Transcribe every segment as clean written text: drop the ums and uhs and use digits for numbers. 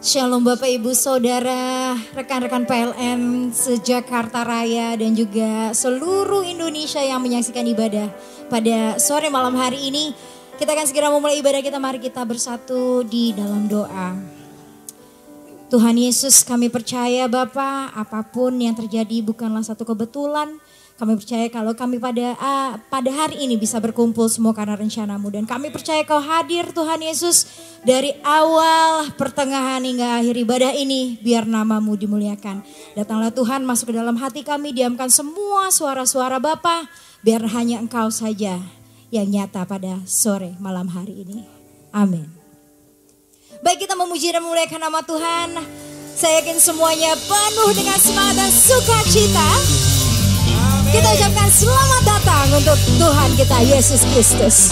Shalom Bapak Ibu Saudara, rekan-rekan PLN se-Jakarta Raya dan juga seluruh Indonesia yang menyaksikan ibadah pada sore malam hari ini. Kita akan segera memulai ibadah kita, mari kita bersatu di dalam doa. Tuhan Yesus, kami percaya Bapa, apapun yang terjadi bukanlah satu kebetulan. Kami percaya kalau kami pada hari ini bisa berkumpul semua karena rencana-Mu. Dan kami percaya Kau hadir Tuhan Yesus dari awal, pertengahan hingga akhir ibadah ini. Biar nama-Mu dimuliakan. Datanglah Tuhan masuk ke dalam hati kami, diamkan semua suara-suara Bapa. Biar hanya Engkau saja yang nyata pada sore malam hari ini. Amin. Baik, kita memuji dan memuliakan nama Tuhan. Saya yakin semuanya penuh dengan semangat dan sukacita. Kita ucapkan selamat datang untuk Tuhan kita Yesus Kristus.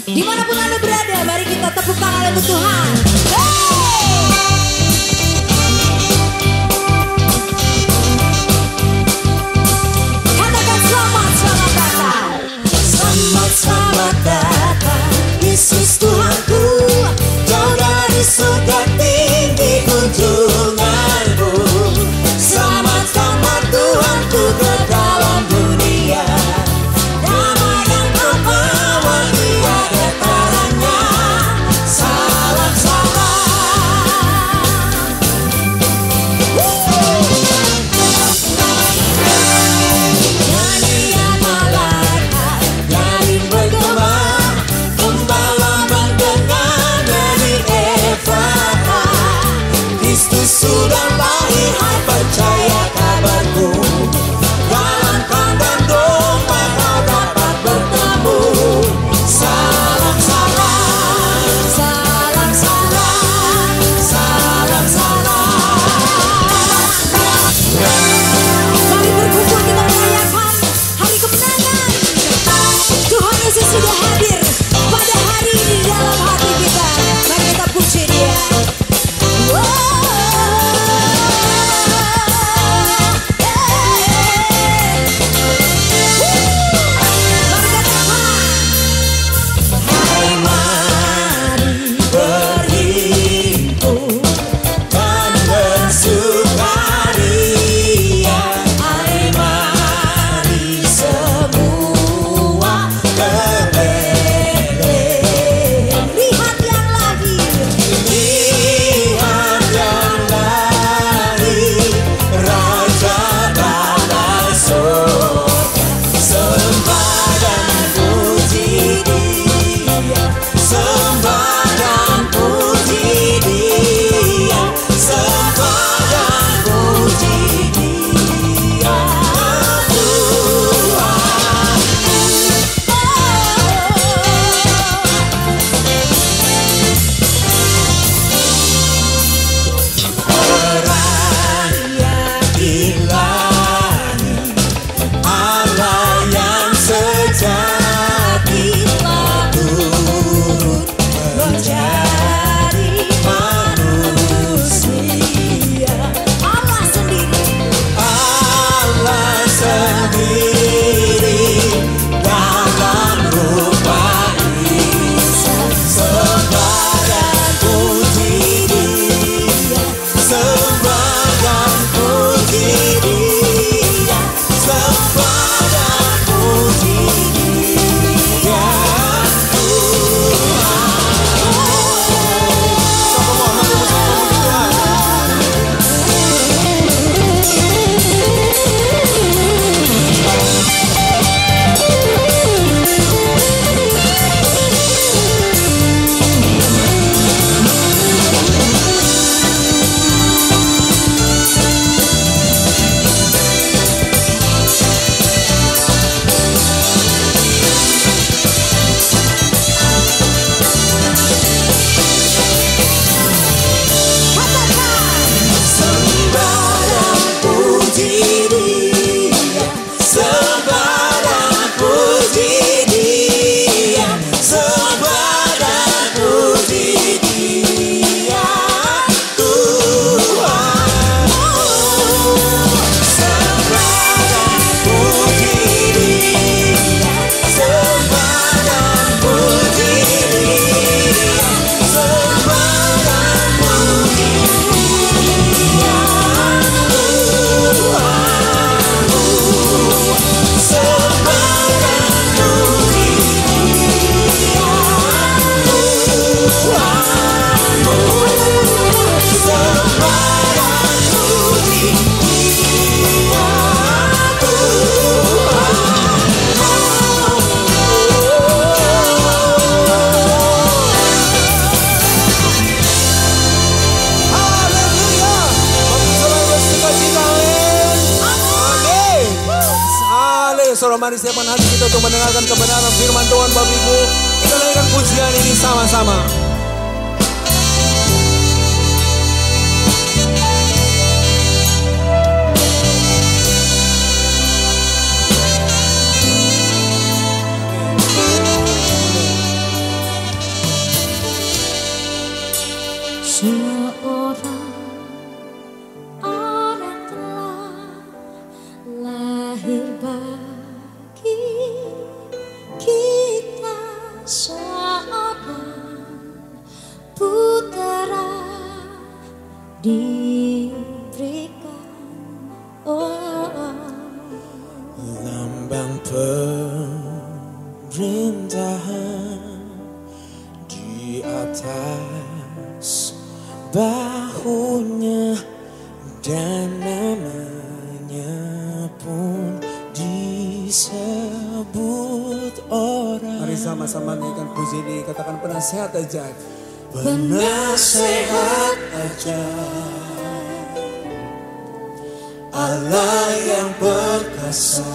Dimanapun Anda berada, mari kita tepuk tangan untuk Tuhan. Katakan selamat, selamat datang. Selamat, selamat datang, Yesus Tuhanku. Jauh dari surga tinggi kunjungan. Selamat, selamat Tuhanku ke dalam dunia. Damai yang Kau bawa tiada taranya. Salam, salam mari siapkan hati kita untuk mendengarkan kebenaran firman Tuhan Bapak Ibu. Kita naikkan pujian ini sama-sama. Seorang anak telah lahir bagi kita, seorang putera diberikan. Lambang pemerintahan di atas bahunya, dan namanya pun disebut orang. Mari sama-sama nyanyikan puji ini, katakan penasehat aja. Penasehat aja, Allah yang perkasa,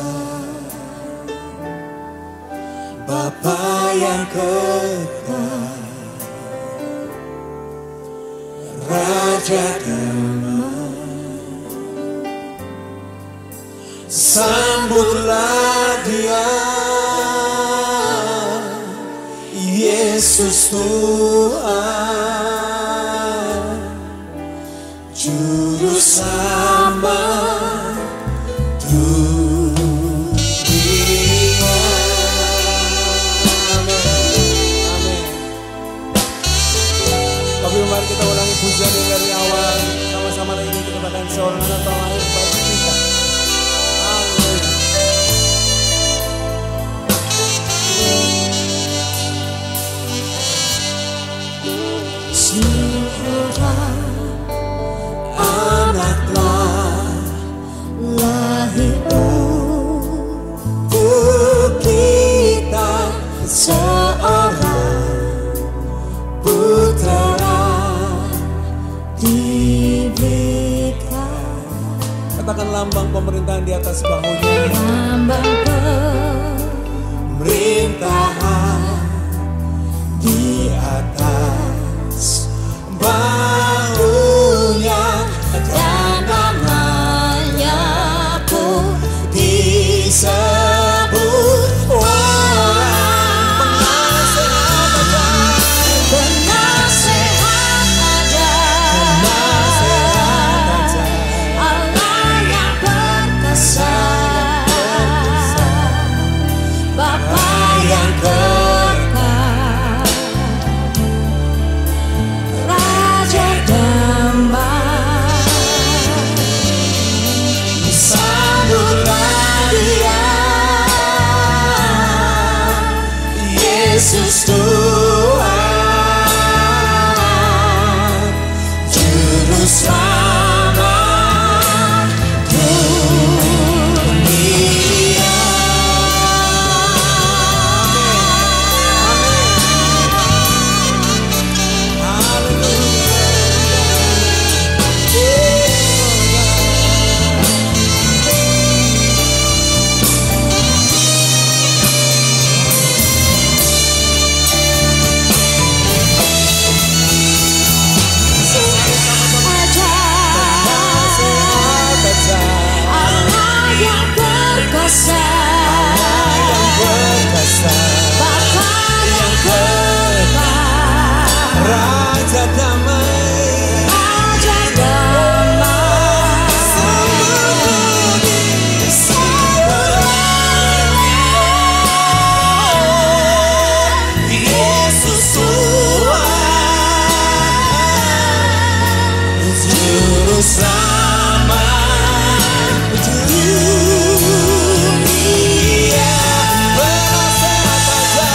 Bapa yang kekal, Raja damai. Sambutlah Dia, Yesus Tuhan, Juru Selamat dunia. Amin. Tapi mari kita ulangi pujian ini dari awal. Sama-sama lagi kita katakan seorang anak terlahir bagi kita. Amin. Seorang anaklah lahir untuk kita, seorang putera diberikan. Katakan lambang pemerintahan di atas bahunya. Lambang pemerintahan di atas bahunya, dan namanya pun disebut orang. Penasehat aja, Allah yang perkasa, Bapa yang kekal, Raja damai. Sambutlah Dia, Yesus Tuhan, Juru Selamat dunia. Allah yang perkasa, Bapa yang kekal, Raja damai. Raja damai. Yesus Tuhan, Juru Selamat dunia. Penasehat aja,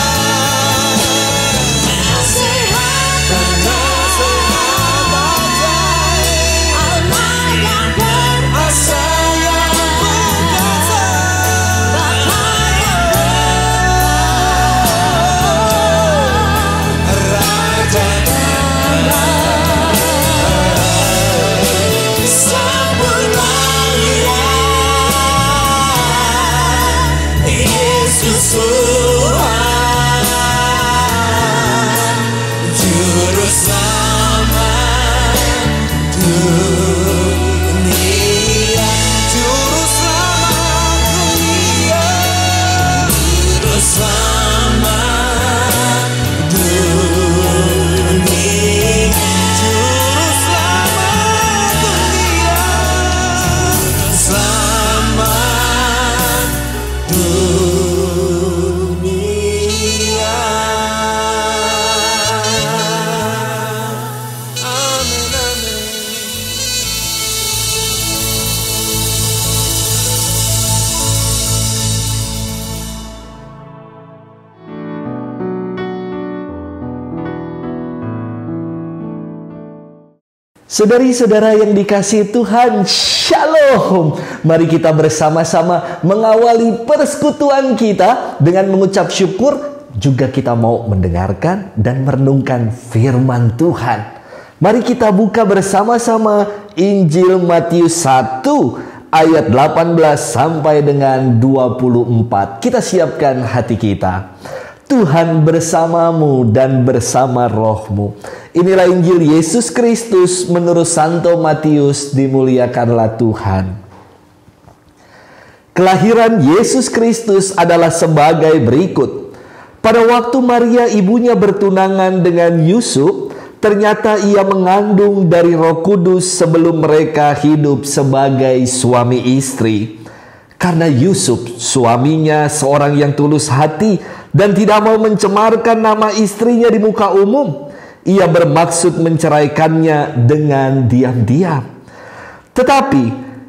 Saudari-saudara yang dikasihi Tuhan, Shalom. Mari kita bersama-sama mengawali persekutuan kita dengan mengucap syukur. Juga kita mau mendengarkan dan merenungkan firman Tuhan. Mari kita buka bersama-sama Injil Matius 1 ayat 18 sampai dengan 24. Kita siapkan hati kita. Tuhan bersamamu dan bersama rohmu. Inilah Injil Yesus Kristus menurut Santo Matius, dimuliakanlah Tuhan. Kelahiran Yesus Kristus adalah sebagai berikut. Pada waktu Maria ibunya bertunangan dengan Yusuf, ternyata ia mengandung dari Roh Kudus sebelum mereka hidup sebagai suami istri. Karena Yusuf, suaminya seorang yang tulus hati dan tidak mau mencemarkan nama istrinya di muka umum, ia bermaksud menceraikannya dengan diam-diam. Tetapi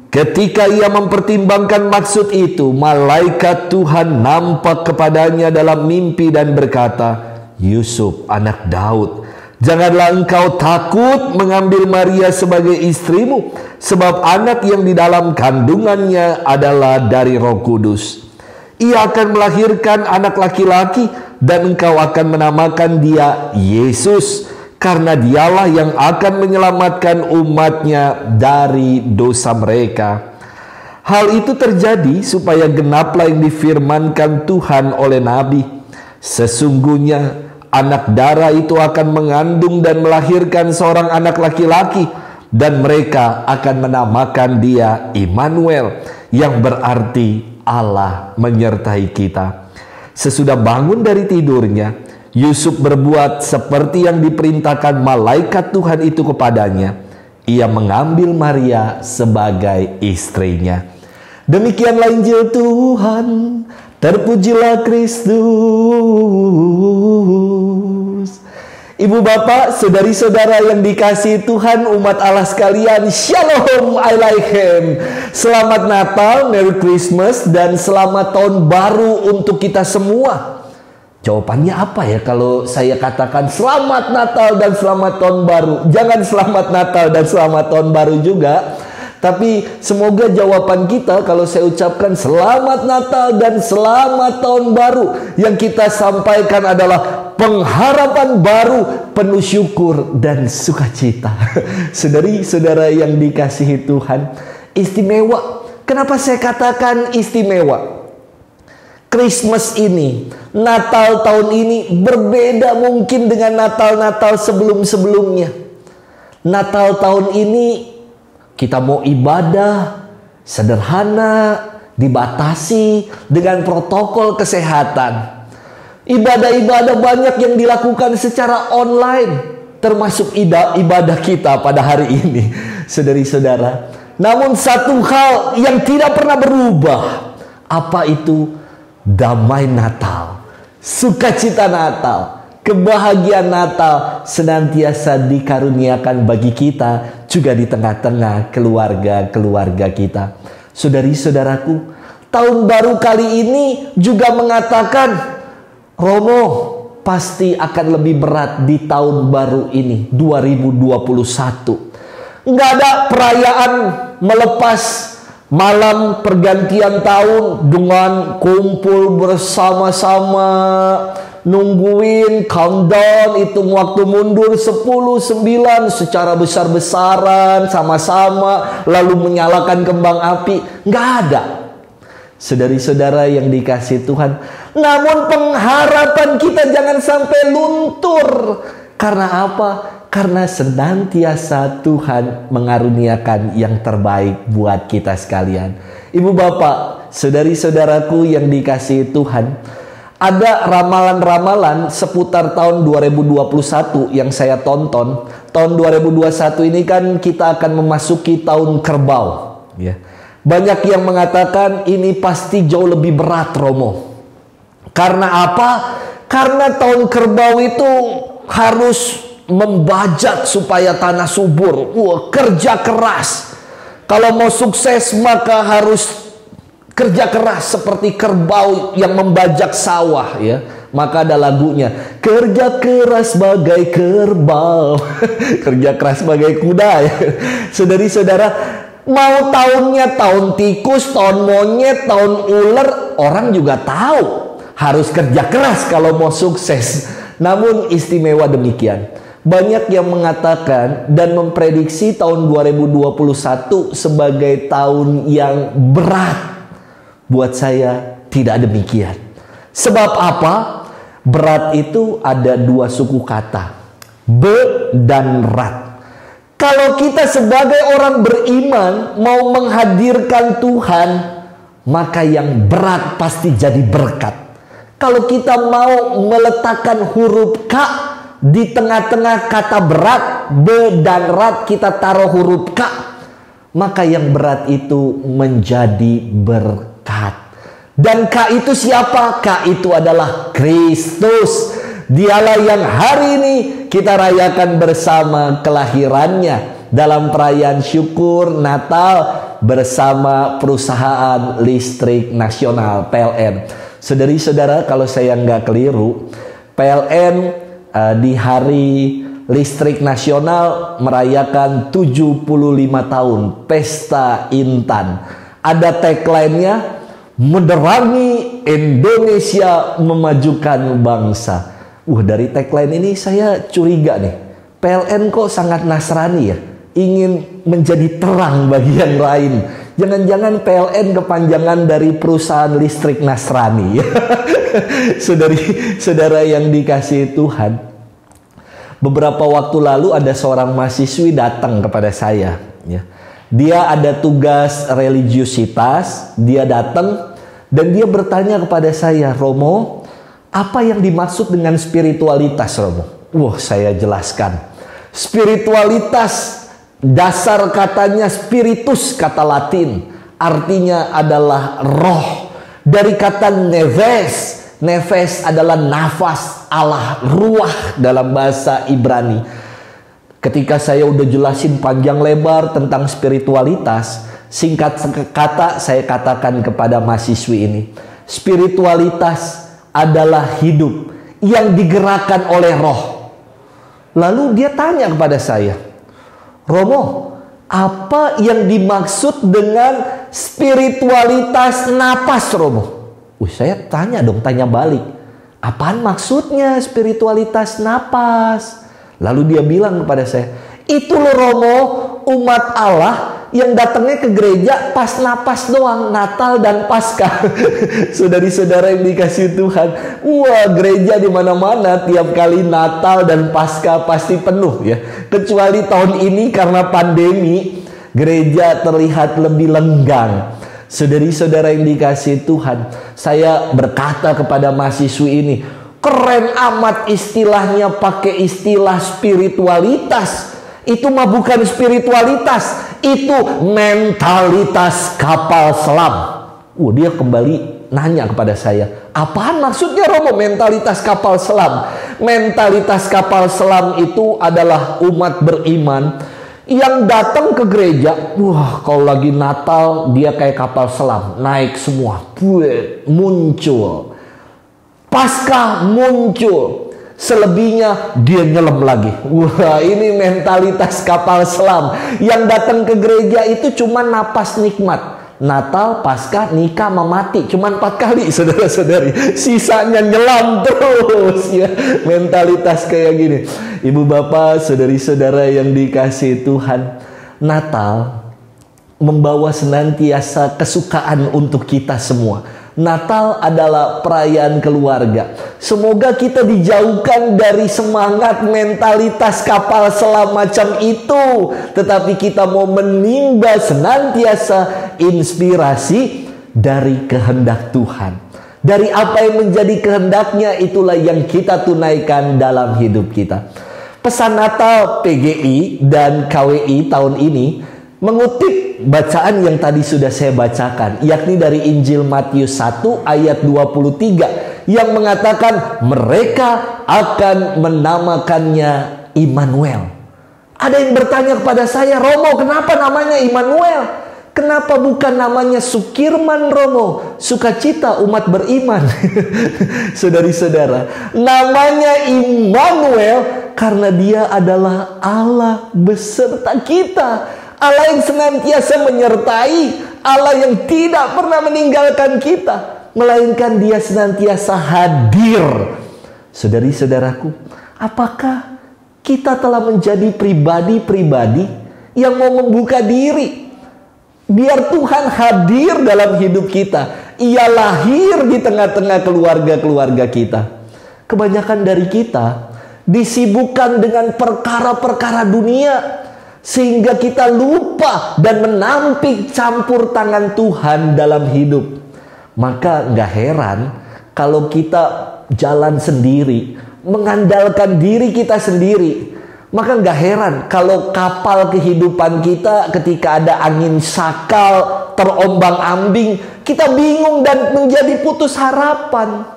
ketika ia mempertimbangkan maksud itu, malaikat Tuhan nampak kepadanya dalam mimpi dan berkata, "Yusuf, anak Daud, janganlah engkau takut mengambil Maria sebagai istrimu, sebab anak yang di dalam kandungannya adalah dari Roh Kudus. Ia akan melahirkan anak laki-laki dan engkau akan menamakan dia Yesus, karena dialah yang akan menyelamatkan umatnya dari dosa mereka." Hal itu terjadi supaya genaplah yang difirmankan Tuhan oleh Nabi. Sesungguhnya anak darah itu akan mengandung dan melahirkan seorang anak laki-laki, dan mereka akan menamakan dia Immanuel, yang berarti Allah menyertai kita. Sesudah bangun dari tidurnya, Yusuf berbuat seperti yang diperintahkan malaikat Tuhan itu kepadanya. Ia mengambil Maria sebagai istrinya. Demikianlah Injil Tuhan. Terpujilah Kristus. Ibu bapak, saudari-saudara yang dikasihi Tuhan, umat Allah sekalian, Shalom Aleichem. Selamat Natal, Merry Christmas, dan selamat tahun baru untuk kita semua. Jawabannya apa ya kalau saya katakan selamat Natal dan selamat tahun baru? Jangan selamat Natal dan selamat tahun baru juga. Tapi semoga jawaban kita kalau saya ucapkan selamat Natal dan selamat tahun baru, yang kita sampaikan adalah pengharapan baru, penuh syukur dan sukacita. Saudari-saudara yang dikasihi Tuhan, istimewa. Kenapa saya katakan istimewa? Christmas ini, Natal tahun ini berbeda mungkin dengan Natal-Natal sebelum-sebelumnya. Natal tahun ini kita mau ibadah sederhana, dibatasi dengan protokol kesehatan. Ibadah-ibadah banyak yang dilakukan secara online, termasuk ibadah kita pada hari ini, saudari-saudara. Namun satu hal yang tidak pernah berubah, apa itu? Damai Natal, sukacita Natal, kebahagiaan Natal senantiasa dikaruniakan bagi kita, juga di tengah-tengah keluarga-keluarga kita. Saudari-saudaraku, tahun baru kali ini juga mengatakan, Romo pasti akan lebih berat di tahun baru ini, 2021. Nggak ada perayaan melepas malam pergantian tahun dengan kumpul bersama-sama, nungguin countdown, hitung waktu mundur 10, 9 secara besar-besaran sama-sama, lalu menyalakan kembang api. Nggak ada, saudari-saudara yang dikasihi Tuhan. Namun pengharapan kita jangan sampai luntur. Karena apa? Karena senantiasa Tuhan mengaruniakan yang terbaik buat kita sekalian. Ibu bapak, saudari-saudaraku yang dikasihi Tuhan, ada ramalan-ramalan seputar tahun 2021 yang saya tonton. Tahun 2021 ini kan kita akan memasuki tahun kerbau, ya. Banyak yang mengatakan ini pasti jauh lebih berat, Romo. Karena apa? Karena tahun kerbau itu harus membajak supaya tanah subur. Kerja keras. Kalau mau sukses maka harus kerja keras seperti kerbau yang membajak sawah, ya. Maka ada lagunya, kerja keras bagai kerbau, kerja keras bagai kuda ya. Saudari-saudara, mau tahunnya tahun tikus, tahun monyet, tahun ular, orang juga tahu harus kerja keras kalau mau sukses. Namun istimewa demikian. Banyak yang mengatakan dan memprediksi tahun 2021 sebagai tahun yang berat. Buat saya tidak demikian. Sebab apa? Berat itu ada dua suku kata, be dan rat. Kalau kita sebagai orang beriman mau menghadirkan Tuhan, maka yang berat pasti jadi berkat. Kalau kita mau meletakkan huruf K di tengah-tengah kata berat, be dan rat, kita taruh huruf K, maka yang berat itu menjadi berkat. Dan K itu siapa? K itu adalah Kristus. Dialah yang hari ini kita rayakan bersama kelahirannya dalam perayaan syukur Natal bersama perusahaan listrik nasional PLN. Saudari-saudara, kalau saya nggak keliru, PLN di hari listrik nasional merayakan 75 tahun Pesta Intan. Ada tagline-nya, menerangi Indonesia, memajukan bangsa. Dari tagline ini saya curiga nih, PLN kok sangat Nasrani ya, ingin menjadi terang bagi yang lain. Jangan-jangan PLN kepanjangan dari perusahaan listrik Nasrani. Saudari-saudara yang dikasihi Tuhan, beberapa waktu lalu ada seorang mahasiswi datang kepada saya ya. Dia ada tugas religiusitas, dia datang dan dia bertanya kepada saya, Romo, apa yang dimaksud dengan spiritualitas, Romo? Saya jelaskan. Spiritualitas, dasar katanya spiritus, kata Latin, artinya adalah roh. Dari kata neves, nefes adalah nafas Allah, ruah dalam bahasa Ibrani. Ketika saya udah jelasin panjang lebar tentang spiritualitas, singkat kata saya katakan kepada mahasiswi ini, spiritualitas adalah hidup yang digerakkan oleh roh. Lalu dia tanya kepada saya, Romo, apa yang dimaksud dengan spiritualitas napas, Romo? Saya tanya balik. Apaan maksudnya spiritualitas napas? Lalu dia bilang kepada saya, itu loh Romo, umat Allah yang datangnya ke gereja pas napas doang, Natal dan Paskah. Saudari-saudara yang dikasihi Tuhan, gereja di mana-mana tiap kali Natal dan Paskah pasti penuh ya. Kecuali tahun ini karena pandemi, gereja terlihat lebih lenggang. Saudari-saudara yang dikasihi Tuhan, saya berkata kepada mahasiswi ini, keren amat istilahnya pakai istilah spiritualitas. Itu mah bukan spiritualitas, itu mentalitas kapal selam. Dia kembali nanya kepada saya, apaan maksudnya Romo mentalitas kapal selam? Mentalitas kapal selam itu adalah umat beriman yang datang ke gereja. Kalau lagi Natal dia kayak kapal selam, naik semua, muncul. Paskah muncul, selebihnya dia nyelam lagi. Ini mentalitas kapal selam. Yang datang ke gereja itu cuma napas nikmat. Natal, Paskah, nikah, mati. Cuma 4 kali, saudara-saudari. Sisanya nyelam terus ya. Mentalitas kayak gini. Ibu bapak, saudari-saudara yang dikasihi Tuhan, Natal membawa senantiasa kesukaan untuk kita semua. Natal adalah perayaan keluarga. Semoga kita dijauhkan dari semangat mentalitas kapal selam macam itu, tetapi kita mau menimba senantiasa inspirasi dari kehendak Tuhan. Dari apa yang menjadi kehendaknya, itulah yang kita tunaikan dalam hidup kita. Pesan Natal PGI dan KWI tahun ini mengutip bacaan yang tadi sudah saya bacakan, yakni dari Injil Matius 1 ayat 23 yang mengatakan mereka akan menamakannya Immanuel. Ada yang bertanya kepada saya, Romo, kenapa namanya Immanuel? Kenapa bukan namanya Sukirman Romo, sukacita umat beriman? Saudari-saudara, namanya Immanuel karena dia adalah Allah beserta kita. Allah yang senantiasa menyertai, Allah yang tidak pernah meninggalkan kita, melainkan dia senantiasa hadir. Saudari-saudaraku, apakah kita telah menjadi pribadi-pribadi yang mau membuka diri biar Tuhan hadir dalam hidup kita? Ia lahir di tengah-tengah keluarga-keluarga kita. Kebanyakan dari kita disibukkan dengan perkara-perkara dunia, sehingga kita lupa dan menampik campur tangan Tuhan dalam hidup. Maka nggak heran kalau kita jalan sendiri, mengandalkan diri kita sendiri. Maka nggak heran kalau kapal kehidupan kita ketika ada angin sakal, terombang-ambing, kita bingung dan menjadi putus harapan.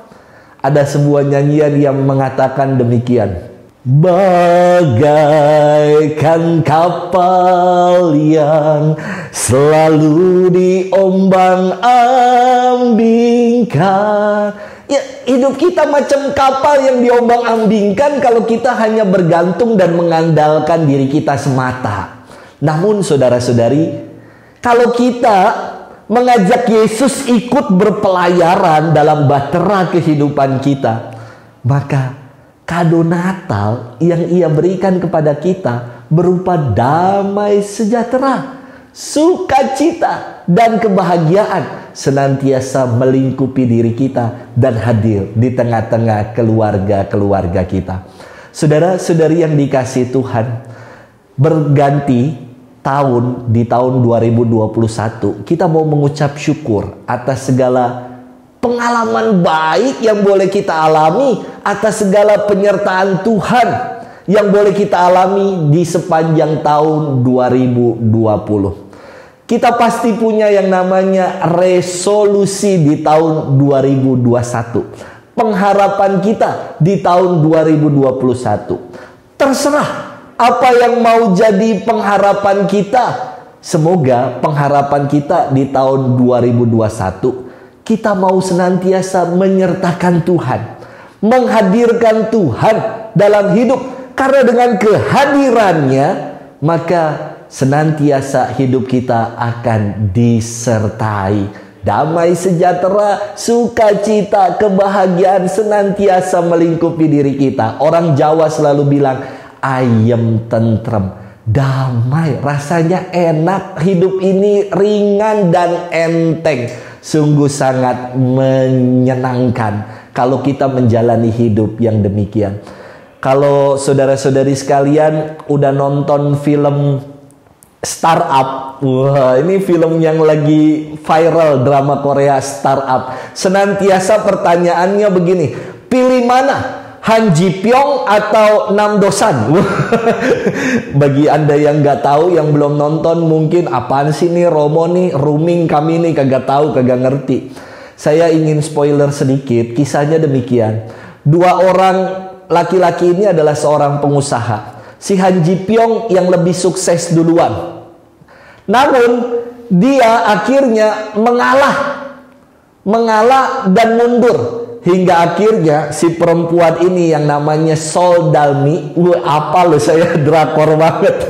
Ada sebuah nyanyian yang mengatakan demikian. Bagaikan kapal yang selalu diombang-ambingkan. Ya, hidup kita macam kapal yang diombang-ambingkan kalau kita hanya bergantung dan mengandalkan diri kita semata. Namun saudara-saudari, kalau kita mengajak Yesus ikut berpelayaran dalam bahtera kehidupan kita, maka kado Natal yang ia berikan kepada kita berupa damai sejahtera, sukacita, dan kebahagiaan senantiasa melingkupi diri kita dan hadir di tengah-tengah keluarga-keluarga kita. Saudara-saudari yang dikasihi Tuhan, berganti tahun di tahun 2021, kita mau mengucap syukur atas segala pengalaman baik yang boleh kita alami, atas segala penyertaan Tuhan yang boleh kita alami di sepanjang tahun 2020. Kita pasti punya yang namanya resolusi di tahun 2021. Pengharapan kita di tahun 2021. Terserah apa yang mau jadi pengharapan kita. Semoga pengharapan kita di tahun 2021, kita mau senantiasa menyertakan Tuhan, menghadirkan Tuhan dalam hidup. Karena dengan kehadirannya, maka senantiasa hidup kita akan disertai damai sejahtera, sukacita, kebahagiaan senantiasa melingkupi diri kita. Orang Jawa selalu bilang ayem, tentrem, damai, rasanya enak, hidup ini ringan dan enteng. Sungguh sangat menyenangkan kalau kita menjalani hidup yang demikian. Kalau saudara-saudari sekalian udah nonton film Startup, wah ini film yang lagi viral, drama Korea Startup. Senantiasa pertanyaannya begini, pilih mana? Han Ji Pyong atau Nam Do-san? Bagi Anda yang nggak tahu, yang belum nonton, mungkin apaan sih nih Romo nih, rooming kami nih kagak tahu, kagak ngerti. Saya ingin spoiler sedikit, kisahnya demikian. Dua orang laki-laki ini adalah seorang pengusaha. Si Han Ji Pyong yang lebih sukses duluan. Namun dia akhirnya mengalah dan mundur, hingga akhirnya si perempuan ini yang namanya Sol Dalmi, apa loh saya drakor banget,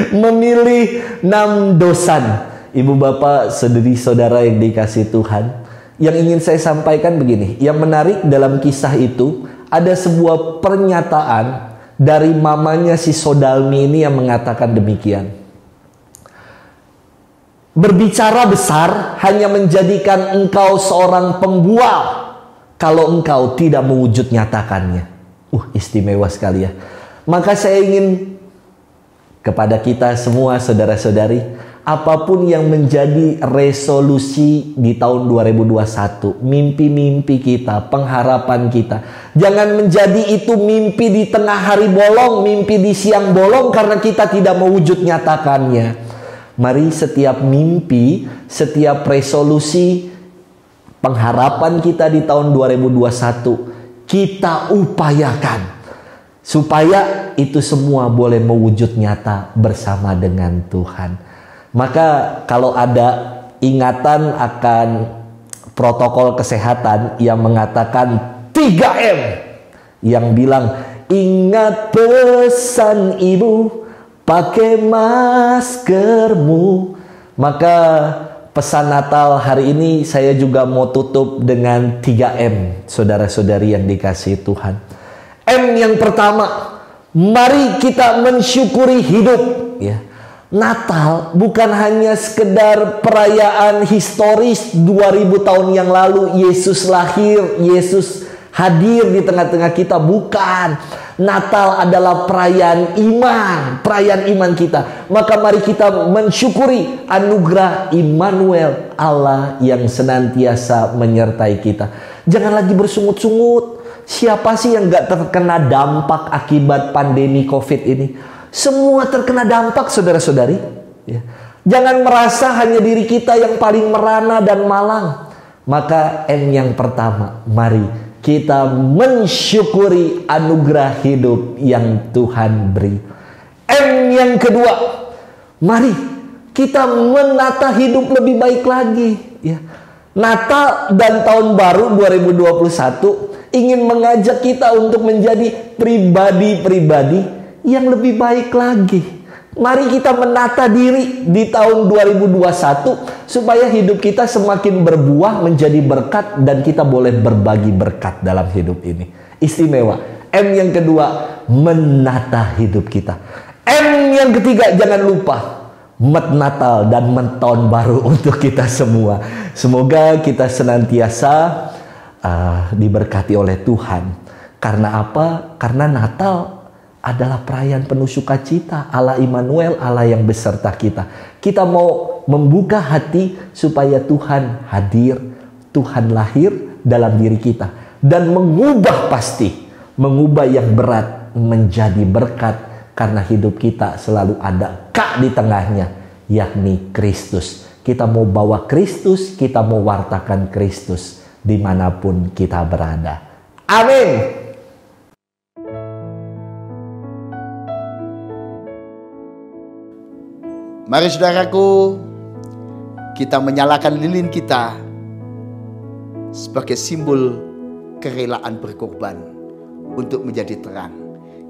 memilih Nam Do-san. Ibu bapak, saudara yang dikasihi Tuhan, yang ingin saya sampaikan begini, yang menarik dalam kisah itu ada sebuah pernyataan dari mamanya si Sodalmi ini yang mengatakan demikian. Berbicara besar hanya menjadikan engkau seorang pembual kalau engkau tidak mewujud nyatakannya. Istimewa sekali ya. Maka saya ingin kepada kita semua saudara-saudari, apapun yang menjadi resolusi di tahun 2021, mimpi-mimpi kita, pengharapan kita, jangan menjadi itu mimpi di tengah hari bolong, mimpi di siang bolong karena kita tidak mewujud nyatakannya. Mari setiap mimpi, setiap resolusi, pengharapan kita di tahun 2021 kita upayakan supaya itu semua boleh mewujud nyata bersama dengan Tuhan. Maka kalau ada ingatan akan protokol kesehatan yang mengatakan 3M, yang bilang ingat pesan ibu, pakai maskermu. Maka pesan Natal hari ini saya juga mau tutup dengan 3M, saudara-saudari yang dikasihi Tuhan. M yang pertama, mari kita mensyukuri hidup, ya. Natal bukan hanya sekedar perayaan historis 2000 tahun yang lalu Yesus lahir, Yesus hadir di tengah-tengah kita, bukan. Natal adalah perayaan iman kita. Maka mari kita mensyukuri anugerah Immanuel, Allah yang senantiasa menyertai kita. Jangan lagi bersungut-sungut. Siapa sih yang gak terkena dampak akibat pandemi COVID ini? Semua terkena dampak, saudara-saudari. Ya. Jangan merasa hanya diri kita yang paling merana dan malang. Maka M yang pertama, mari kita mensyukuri anugerah hidup yang Tuhan beri. M yang kedua, mari kita menata hidup lebih baik lagi. Ya. Natal dan Tahun Baru 2021 ingin mengajak kita untuk menjadi pribadi-pribadi yang lebih baik lagi. Mari kita menata diri di tahun 2021 supaya hidup kita semakin berbuah, menjadi berkat, dan kita boleh berbagi berkat dalam hidup ini. Istimewa. M yang kedua, menata hidup kita. M yang ketiga, jangan lupa Met Natal dan Met Tahun Baru untuk kita semua. Semoga kita senantiasa diberkati oleh Tuhan. Karena apa? Karena Natal adalah perayaan penuh sukacita, Allah Immanuel, Allah yang beserta kita. Kita mau membuka hati supaya Tuhan hadir, Tuhan lahir dalam diri kita. Dan mengubah mengubah yang berat menjadi berkat. Karena hidup kita selalu ada K di tengahnya, yakni Kristus. Kita mau bawa Kristus, kita mau wartakan Kristus dimanapun kita berada. Amin. Mari saudaraku, kita menyalakan lilin kita sebagai simbol kerelaan berkorban untuk menjadi terang.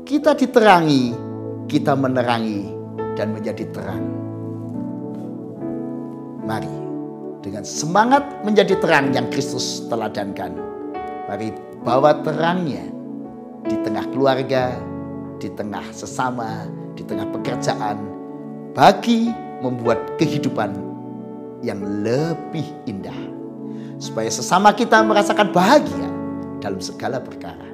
Kita diterangi, kita menerangi dan menjadi terang. Mari dengan semangat menjadi terang yang Kristus teladankan. Mari bawa terangnya di tengah keluarga, di tengah sesama, di tengah pekerjaan, bagi membuat kehidupan yang lebih indah, supaya sesama kita merasakan bahagia dalam segala perkara.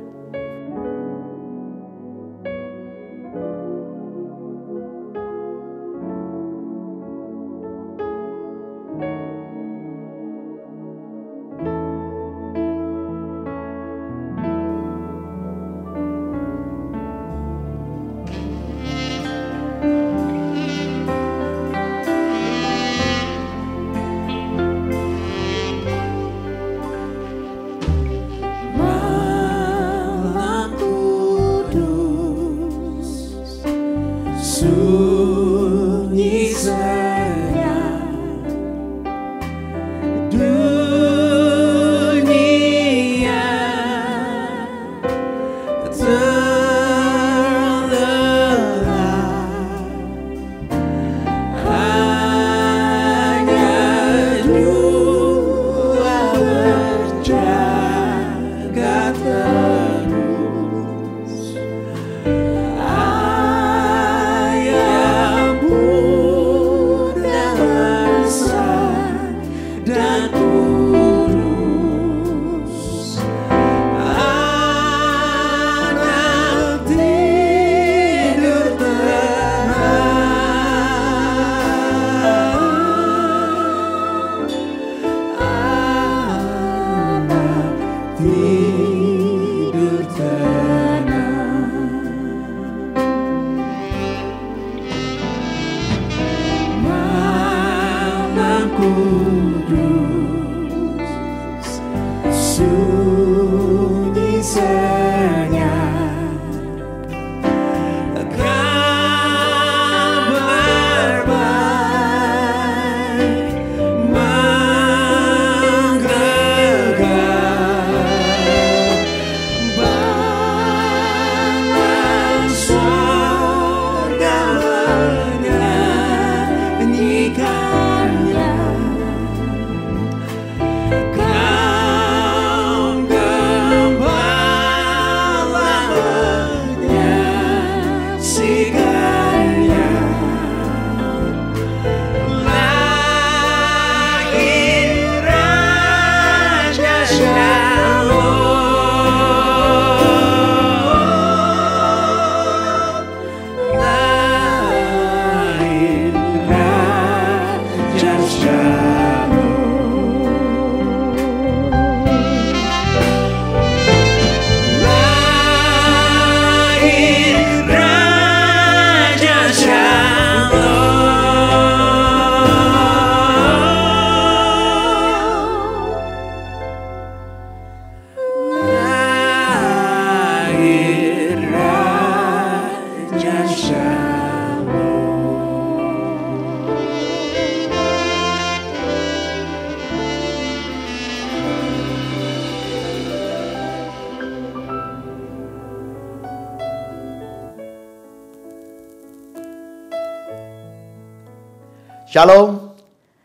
Shalom,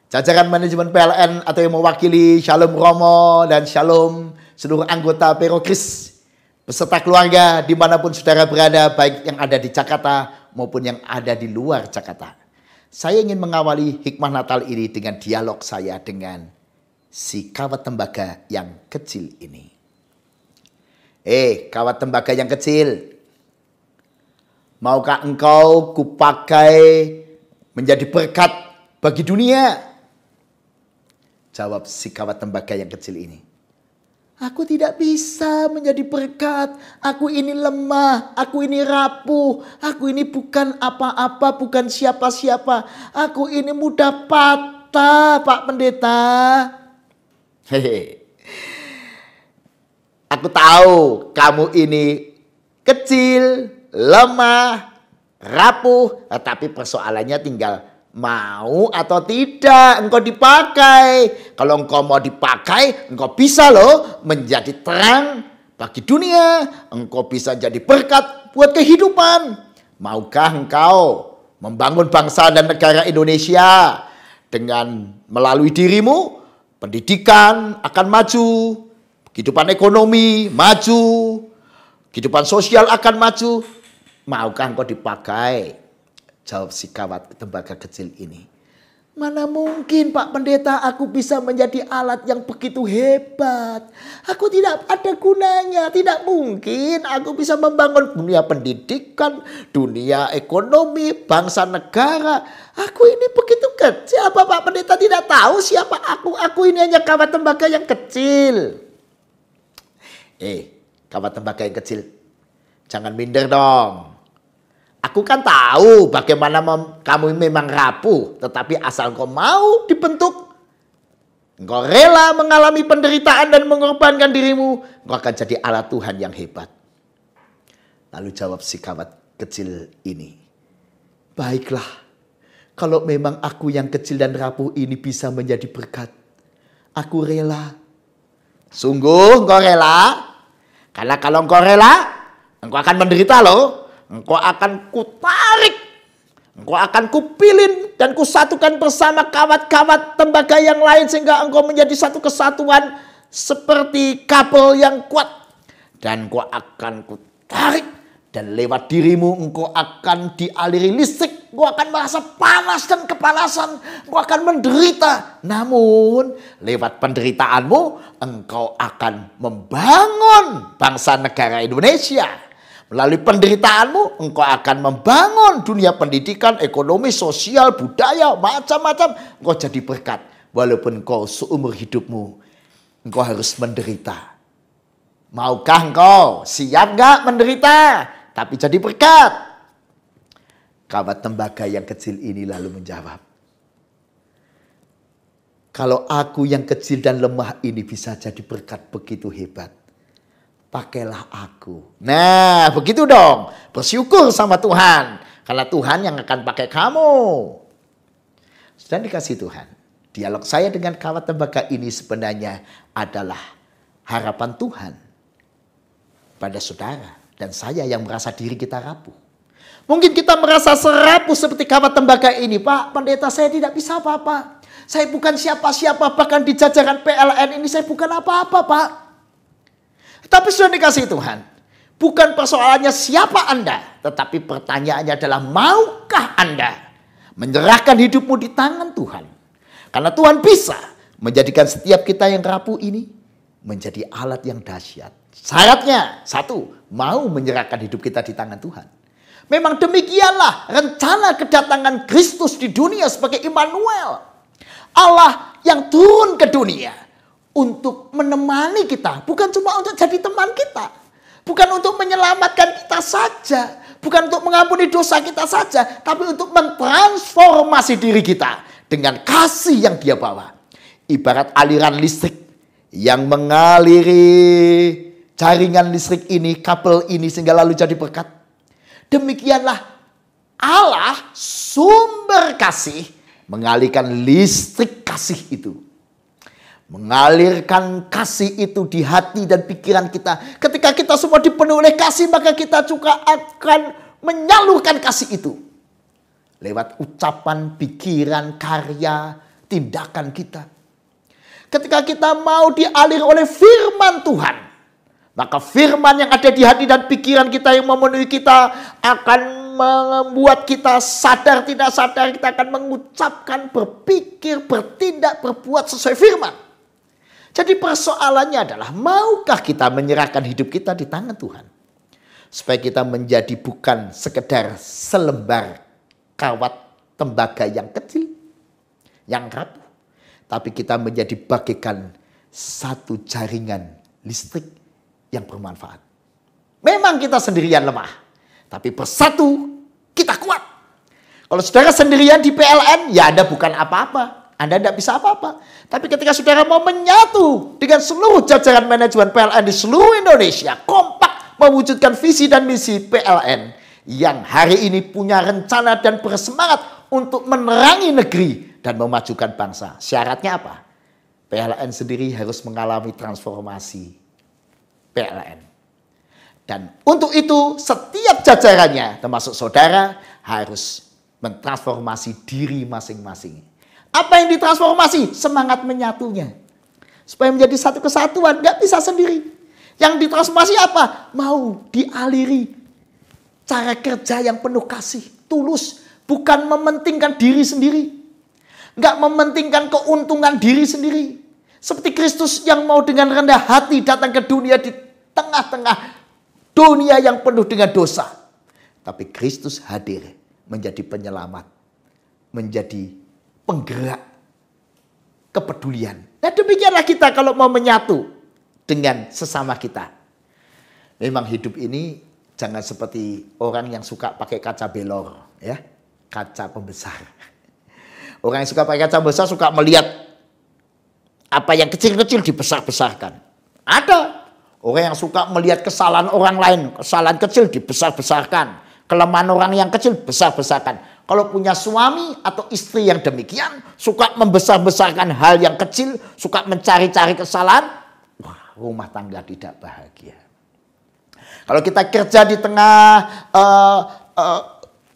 jajaran manajemen PLN atau yang mewakili, Shalom Romo dan Shalom seluruh anggota Perokris beserta keluarga dimanapun saudara berada, baik yang ada di Jakarta maupun yang ada di luar Jakarta. Saya ingin mengawali hikmah Natal ini dengan dialog saya dengan si kawat tembaga yang kecil ini. Kawat tembaga yang kecil, maukah engkau kupakai menjadi berkat bagi dunia? Jawab si kawat tembaga yang kecil ini. Aku tidak bisa menjadi berkat. Aku ini lemah. Aku ini rapuh. Aku ini bukan apa-apa, bukan siapa-siapa. Aku ini mudah patah, Pak Pendeta. Hehe. Aku tahu kamu ini kecil, lemah, rapuh, tapi persoalannya tinggal mau atau tidak engkau dipakai. Kalau engkau mau dipakai, engkau bisa loh menjadi terang bagi dunia. Engkau bisa jadi berkat buat kehidupan. Maukah engkau membangun bangsa dan negara Indonesia dengan melalui dirimu? Pendidikan akan maju, kehidupan ekonomi maju, kehidupan sosial akan maju. Maukah engkau dipakai? Jawab si kawat tembaga kecil ini. Mana mungkin Pak Pendeta aku bisa menjadi alat yang begitu hebat. Aku tidak ada gunanya. Tidak mungkin aku bisa membangun dunia pendidikan, dunia ekonomi, bangsa negara. Aku ini begitu kecil. Apa Pak Pendeta tidak tahu siapa aku? Aku ini hanya kawat tembaga yang kecil. Kawat tembaga yang kecil, jangan minder dong. Aku kan tahu bagaimana kamu memang rapuh, tetapi asal kau mau dibentuk, engkau rela mengalami penderitaan dan mengorbankan dirimu, engkau akan jadi alat Tuhan yang hebat. Lalu jawab si kawat kecil ini, baiklah, kalau memang aku yang kecil dan rapuh ini bisa menjadi berkat, aku rela. Sungguh engkau rela? Karena kalau engkau rela, engkau akan menderita loh. Engkau akan kutarik, engkau akan kupilin dan kusatukan bersama kawat-kawat tembaga yang lain sehingga engkau menjadi satu kesatuan seperti kabel yang kuat. Dan engkau akan kutarik dan lewat dirimu engkau akan dialiri listrik. Engkau akan merasa panas dan kepanasan, engkau akan menderita. Namun lewat penderitaanmu engkau akan membangun bangsa negara Indonesia. Melalui penderitaanmu, engkau akan membangun dunia pendidikan, ekonomi, sosial, budaya, macam-macam. Engkau jadi berkat. Walaupun engkau seumur hidupmu, engkau harus menderita. Maukah engkau? Siap gak menderita? Tapi jadi berkat. Kawat tembaga yang kecil ini lalu menjawab, kalau aku yang kecil dan lemah ini bisa jadi berkat begitu hebat, pakailah aku. Nah, begitu dong. Bersyukur sama Tuhan. Karena Tuhan yang akan pakai kamu. Sudah dikasih Tuhan. Dialog saya dengan kawat tembaga ini sebenarnya adalah harapan Tuhan pada saudara dan saya yang merasa diri kita rapuh. Mungkin kita merasa serapuh seperti kawat tembaga ini. Pak Pendeta, saya tidak bisa apa-apa. Saya bukan siapa-siapa. Bahkan di jajaran PLN ini saya bukan apa-apa, Pak. Tapi sudah dikasih Tuhan. Bukan persoalannya siapa Anda. Tetapi pertanyaannya adalah maukah Anda menyerahkan hidupmu di tangan Tuhan. Karena Tuhan bisa menjadikan setiap kita yang rapuh ini menjadi alat yang dahsyat. Syaratnya satu, mau menyerahkan hidup kita di tangan Tuhan. Memang demikianlah rencana kedatangan Kristus di dunia sebagai Immanuel. Allah yang turun ke dunia untuk menemani kita. Bukan cuma untuk jadi teman kita. Bukan untuk menyelamatkan kita saja. Bukan untuk mengampuni dosa kita saja. Tapi untuk mentransformasi diri kita dengan kasih yang Dia bawa. Ibarat aliran listrik yang mengaliri jaringan listrik ini, kabel ini sehingga lalu jadi berkat. Demikianlah Allah sumber kasih mengalirkan listrik kasih itu. Mengalirkan kasih itu di hati dan pikiran kita. Ketika kita semua dipenuhi oleh kasih, maka kita juga akan menyalurkan kasih itu. lewat ucapan, pikiran, karya, tindakan kita. Ketika kita mau dialiri oleh firman Tuhan, maka firman yang ada di hati dan pikiran kita yang memenuhi kita akan membuat kita sadar tidak sadar, kita akan mengucapkan, berpikir, bertindak, berbuat sesuai firman. Jadi persoalannya adalah, maukah kita menyerahkan hidup kita di tangan Tuhan? Supaya kita menjadi bukan sekedar selembar kawat tembaga yang kecil, yang rapuh, tapi kita menjadi bagaikan satu jaringan listrik yang bermanfaat. Memang kita sendirian lemah, tapi bersatu kita kuat. Kalau saudara sendirian di PLN, ya Anda bukan apa-apa. Anda tidak bisa apa-apa. Tapi ketika saudara mau menyatu dengan seluruh jajaran manajemen PLN di seluruh Indonesia, kompak mewujudkan visi dan misi PLN yang hari ini punya rencana dan bersemangat untuk menerangi negeri dan memajukan bangsa. Syaratnya apa? PLN sendiri harus mengalami transformasi PLN. Dan untuk itu setiap jajarannya termasuk saudara harus mentransformasi diri masing-masing. Apa yang ditransformasi? Semangat menyatunya. Supaya menjadi satu kesatuan, nggak bisa sendiri. Yang ditransformasi apa? Mau dialiri cara kerja yang penuh kasih, tulus, bukan mementingkan diri sendiri. Nggak mementingkan keuntungan diri sendiri. Seperti Kristus yang mau dengan rendah hati datang ke dunia di tengah-tengah dunia yang penuh dengan dosa. Tapi Kristus hadir menjadi penyelamat, menjadi penggerak kepedulian. Nah demikianlah kita kalau mau menyatu dengan sesama kita. Memang hidup ini jangan seperti orang yang suka pakai kaca belor, ya, kaca pembesar. Orang yang suka pakai kaca besar suka melihat apa yang kecil-kecil dibesar-besarkan. Ada orang yang suka melihat kesalahan orang lain, kesalahan kecil dibesar-besarkan, kelemahan orang yang kecil besar-besarkan. Kalau punya suami atau istri yang demikian, suka membesar-besarkan hal yang kecil, suka mencari-cari kesalahan, rumah tangga tidak bahagia. Kalau kita kerja di tengah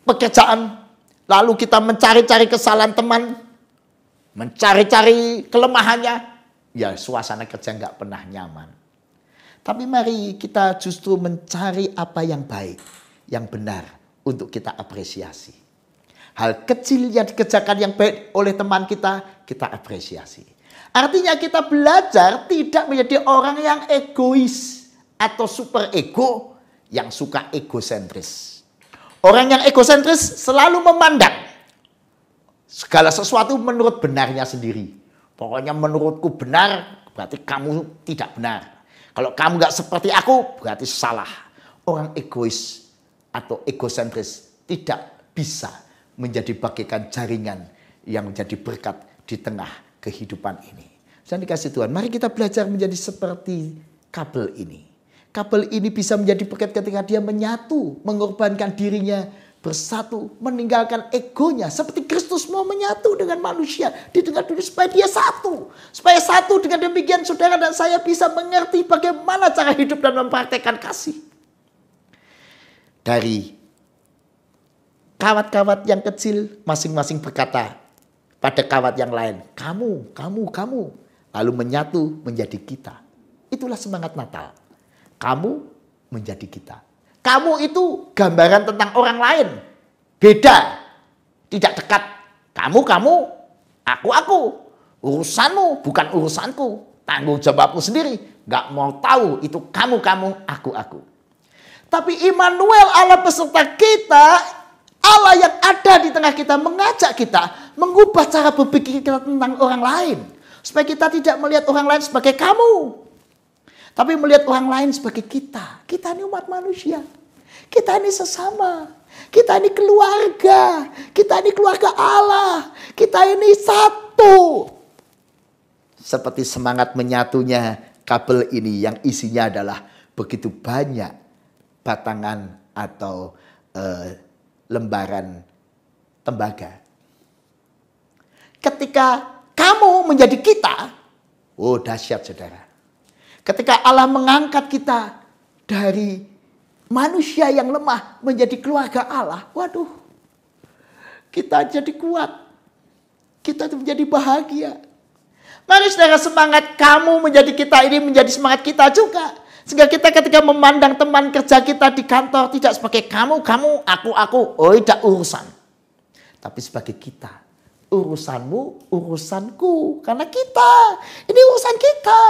pekerjaan, lalu kita mencari-cari kesalahan teman, mencari-cari kelemahannya, ya suasana kerja nggak pernah nyaman. Tapi mari kita justru mencari apa yang baik, yang benar untuk kita apresiasi. Hal kecil yang dikerjakan yang baik oleh teman kita, kita apresiasi. Artinya kita belajar tidak menjadi orang yang egois atau super ego yang suka egosentris. Orang yang egosentris selalu memandang segala sesuatu menurut benarnya sendiri. Pokoknya menurutku benar, berarti kamu tidak benar. Kalau kamu nggak seperti aku, berarti salah. Orang egois atau egosentris tidak bisa menjadi bagaikan jaringan yang menjadi berkat di tengah kehidupan ini. Dan dikasih Tuhan, mari kita belajar menjadi seperti kabel ini. Kabel ini bisa menjadi berkat ketika dia menyatu, mengorbankan dirinya, bersatu, meninggalkan egonya. Seperti Kristus mau menyatu dengan manusia di tengah dunia supaya dia satu. Supaya satu, dengan demikian saudara dan saya bisa mengerti bagaimana cara hidup dan mempraktekkan kasih. Dari kawat-kawat yang kecil masing-masing berkata pada kawat yang lain, kamu, kamu. Lalu menyatu menjadi kita. Itulah semangat Natal. Kamu menjadi kita. Kamu itu gambaran tentang orang lain. Beda. Tidak dekat. Kamu, aku. Urusanmu bukan urusanku. Tanggung jawabmu sendiri. Gak mau tahu itu kamu, aku. Tapi Immanuel, Allah peserta kita, Allah yang ada di tengah kita, mengajak kita mengubah cara berpikir kita tentang orang lain. Supaya kita tidak melihat orang lain sebagai kamu. Tapi melihat orang lain sebagai kita. Kita ini umat manusia. Kita ini sesama. Kita ini keluarga. Kita ini keluarga Allah. Kita ini satu. Seperti semangat menyatunya kabel ini yang isinya adalah begitu banyak batangan atau lembaran tembaga. Ketika kamu menjadi kita, oh dahsyat saudara. Ketika Allah mengangkat kita dari manusia yang lemah menjadi keluarga Allah, waduh. kita jadi kuat. Kita menjadi bahagia. Mari saudara, semangat kamu menjadi kita ini menjadi semangat kita juga. Sehingga kita ketika memandang teman kerja kita di kantor tidak sebagai kamu, aku. Oh, tidak urusan. Tapi sebagai kita. Urusanmu, urusanku. Karena kita. Ini urusan kita.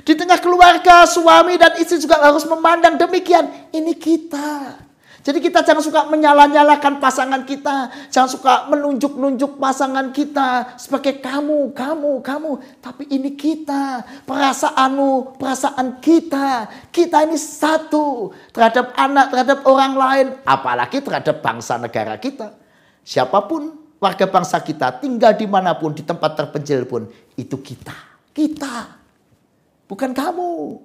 Di tengah keluarga, suami dan istri juga harus memandang demikian. Ini kita. Jadi kita jangan suka menyala-nyalakan pasangan kita. Jangan suka menunjuk-nunjuk pasangan kita. Sebagai kamu. Tapi ini kita. Perasaanmu, perasaan kita. Kita ini satu. Terhadap anak, terhadap orang lain. Apalagi terhadap bangsa negara kita. Siapapun warga bangsa kita. Tinggal dimanapun, di tempat terpencil pun. Itu kita. Kita. Bukan kamu.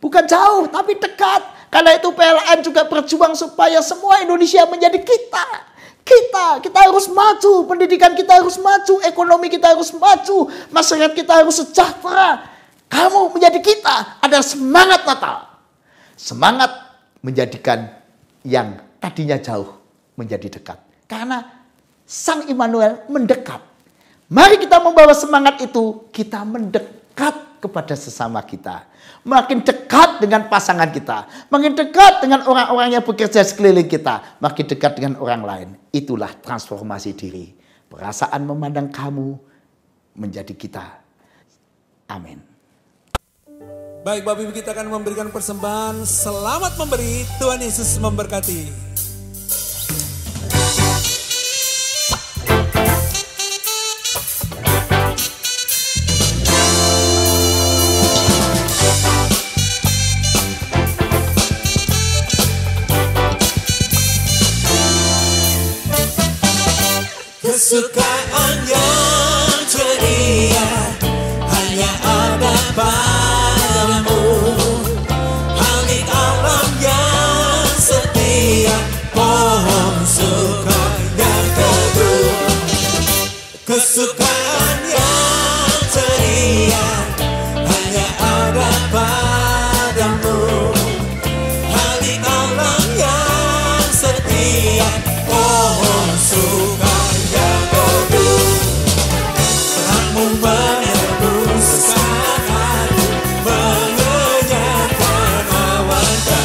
Bukan jauh, tapi dekat. Karena itu PLN juga berjuang supaya semua Indonesia menjadi kita. Kita harus maju. Pendidikan kita harus maju. Ekonomi kita harus maju. Masyarakat kita harus sejahtera. Kamu menjadi kita. Ada semangat Natal. Semangat menjadikan yang tadinya jauh menjadi dekat. Karena Sang Immanuel mendekat. Mari kita membawa semangat itu. Kita mendekat kepada sesama kita. Makin dekat dengan pasangan kita. Makin dekat dengan orang-orang yang bekerja sekeliling kita. Makin dekat dengan orang lain. Itulah transformasi diri. Perasaan memandang kamu menjadi kita. Amin. Baik, Bapak Ibu, kita akan memberikan persembahan. Selamat memberi, Tuhan Yesus memberkati. Kesukaan yang ceria hanya ada padamu. Langit alam yang setia, pohon suka yang teduh. Kesukaan yang ceria hanya ada padamu. Langit alam yang setia, pohon suka menebuskan hati, mengenyangkan awannya,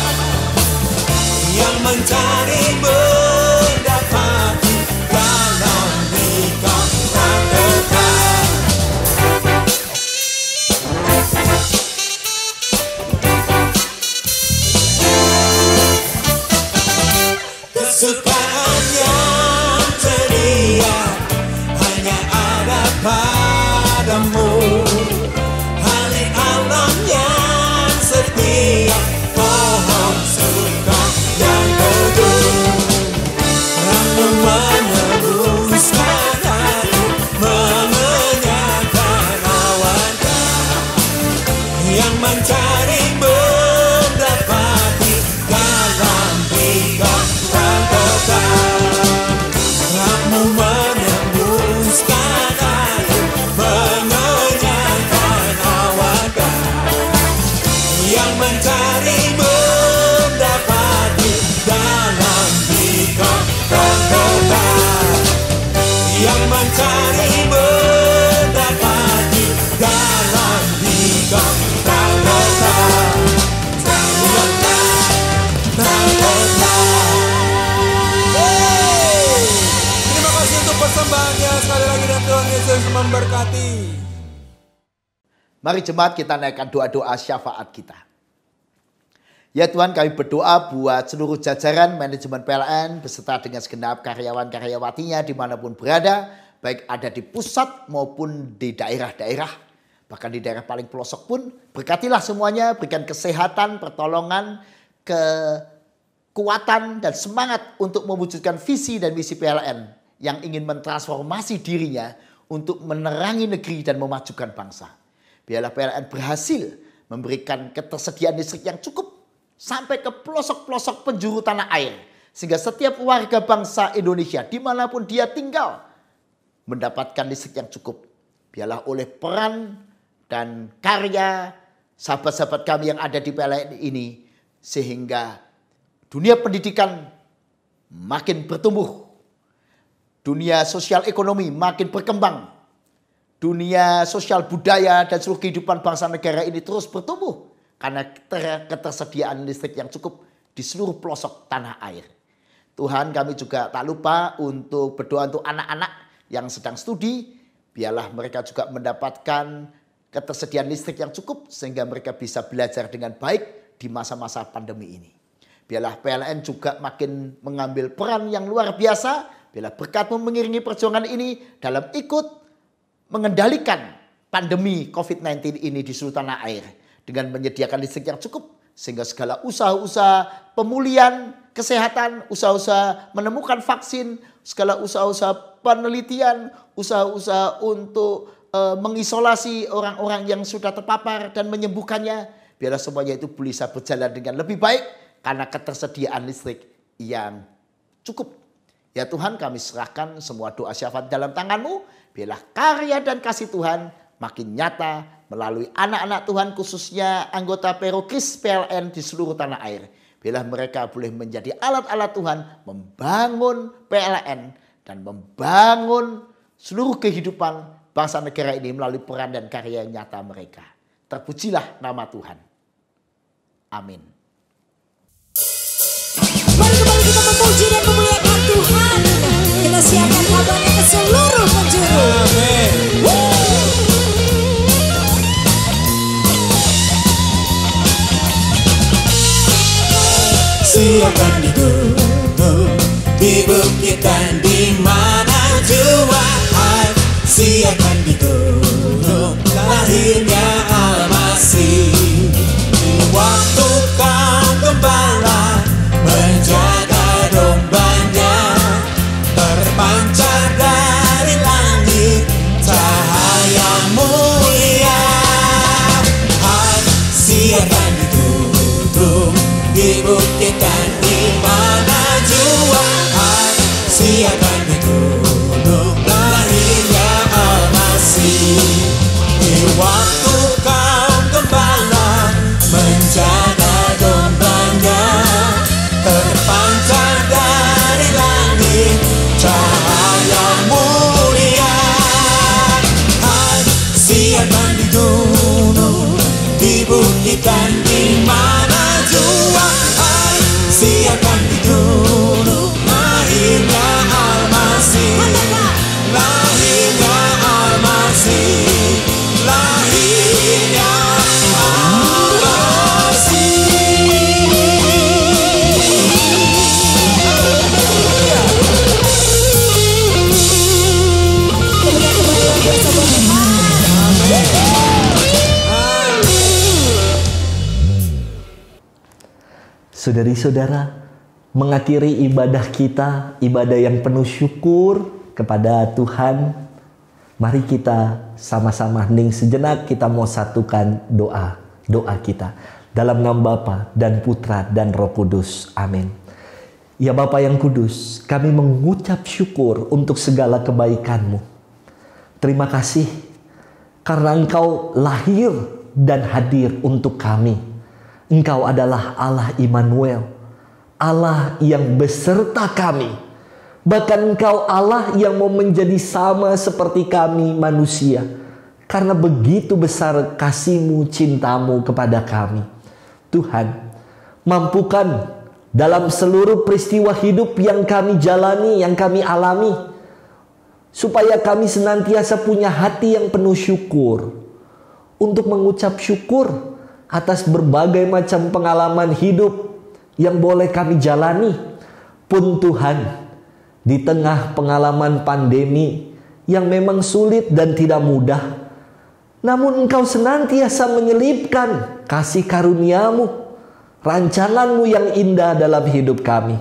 yang mencari mendapati dalam nikah terdekat. Kesukaan yang ceria hanya ada padamu. Langit alam yang setia, pohon suka yang teduh. Kamu menebuskan hati, mengenyangkan awannya, yang mencari mendapati dalam bingkai terdekat. Kamu menebuskan hati, mengenyangkan awannya, yang mencari mendapati dalam bingkai terdekat. Yang mencari mendapati dalam bingkai terdekat. Terima kasih untuk persembahannya. Sekali lagi, dan Tuhan Yesus memberkati. Mari jemaat kita naikkan doa-doa syafaat kita. Ya Tuhan, kami berdoa buat seluruh jajaran manajemen PLN beserta dengan segenap karyawan-karyawatinya dimanapun berada, baik ada di pusat maupun di daerah-daerah, bahkan di daerah paling pelosok pun. Berkatilah semuanya, berikan kesehatan, pertolongan, kekuatan dan semangat untuk mewujudkan visi dan misi PLN yang ingin mentransformasi dirinya untuk menerangi negeri dan memajukan bangsa. Biarlah PLN berhasil memberikan ketersediaan listrik yang cukup sampai ke pelosok-pelosok penjuru tanah air. Sehingga setiap warga bangsa Indonesia dimanapun dia tinggal mendapatkan listrik yang cukup. Biarlah oleh peran dan karya sahabat-sahabat kami yang ada di PLN ini, sehingga dunia pendidikan makin bertumbuh. dunia sosial ekonomi makin berkembang. Dunia sosial budaya dan seluruh kehidupan bangsa negara ini terus bertumbuh karena ketersediaan listrik yang cukup di seluruh pelosok tanah air. Tuhan, kami juga tak lupa untuk berdoa untuk anak-anak yang sedang studi. Biarlah mereka juga mendapatkan ketersediaan listrik yang cukup sehingga mereka bisa belajar dengan baik di masa-masa pandemi ini. Biarlah PLN juga makin mengambil peran yang luar biasa. Biarlah berkat-Mu mengiringi perjuangan ini dalam ikut mengendalikan pandemi COVID-19 ini di seluruh tanah air dengan menyediakan listrik yang cukup sehingga segala usaha-usaha pemulihan kesehatan, usaha-usaha menemukan vaksin, segala usaha-usaha penelitian, usaha-usaha untuk mengisolasi orang-orang yang sudah terpapar dan menyembuhkannya, biarlah semuanya itu bisa berjalan dengan lebih baik karena ketersediaan listrik yang cukup. Ya Tuhan, kami serahkan semua doa syafaat dalam tangan-Mu. Biarlah karya dan kasih Tuhan makin nyata melalui anak-anak Tuhan, khususnya anggota Perokris PLN di seluruh tanah air. Biarlah mereka boleh menjadi alat-alat Tuhan membangun PLN dan membangun seluruh kehidupan bangsa negara ini melalui peran dan karya yang nyata mereka. Terpujilah nama Tuhan. Amin. Mari kembali kita memuji dan memuliakan Tuhan. Kita siapkan kabarnya ke seluruh penjuru. Amin. Siapkan di gunung, di bukit dan di mana jua. Siapkan di gunung, lahirnya Al-Masih. Waktu kau gembala menjaga dombanya, terpancar dari langit cahaya mulia. Siapkan di gunung, di bukit dan di mana jua. Siapkan di gunung, lahirnya Al-Masih. Di waktu kau gembala menjaga dombanya, terpancar dari langit cahaya mulia. Siapkan di gunung, di bukit dan di mana jua. Siapkan di gunung, lahirnya Al-Masih. Lahirnya Al-Masih. Lahirnya Saudari-saudara, mengakhiri ibadah kita, ibadah yang penuh syukur kepada Tuhan, mari kita sama-sama hening sejenak, kita mau satukan doa kita. Dalam nama Bapa dan Putra dan Roh Kudus. Amin. Ya Bapa yang kudus, kami mengucap syukur untuk segala kebaikan-Mu. Terima kasih karena Engkau lahir dan hadir untuk kami. Engkau adalah Allah Immanuel, Allah yang beserta kami. Bahkan Engkau Allah yang mau menjadi sama seperti kami manusia. Karena begitu besar kasih-Mu, cinta-Mu kepada kami. Tuhan, mampukan dalam seluruh peristiwa hidup yang kami jalani, yang kami alami, supaya kami senantiasa punya hati yang penuh syukur. Untuk mengucap syukur atas berbagai macam pengalaman hidup yang boleh kami jalani. Pun Tuhan, di tengah pengalaman pandemi yang memang sulit dan tidak mudah, namun Engkau senantiasa menyelipkan kasih karunia-Mu, rancangan-Mu yang indah dalam hidup kami.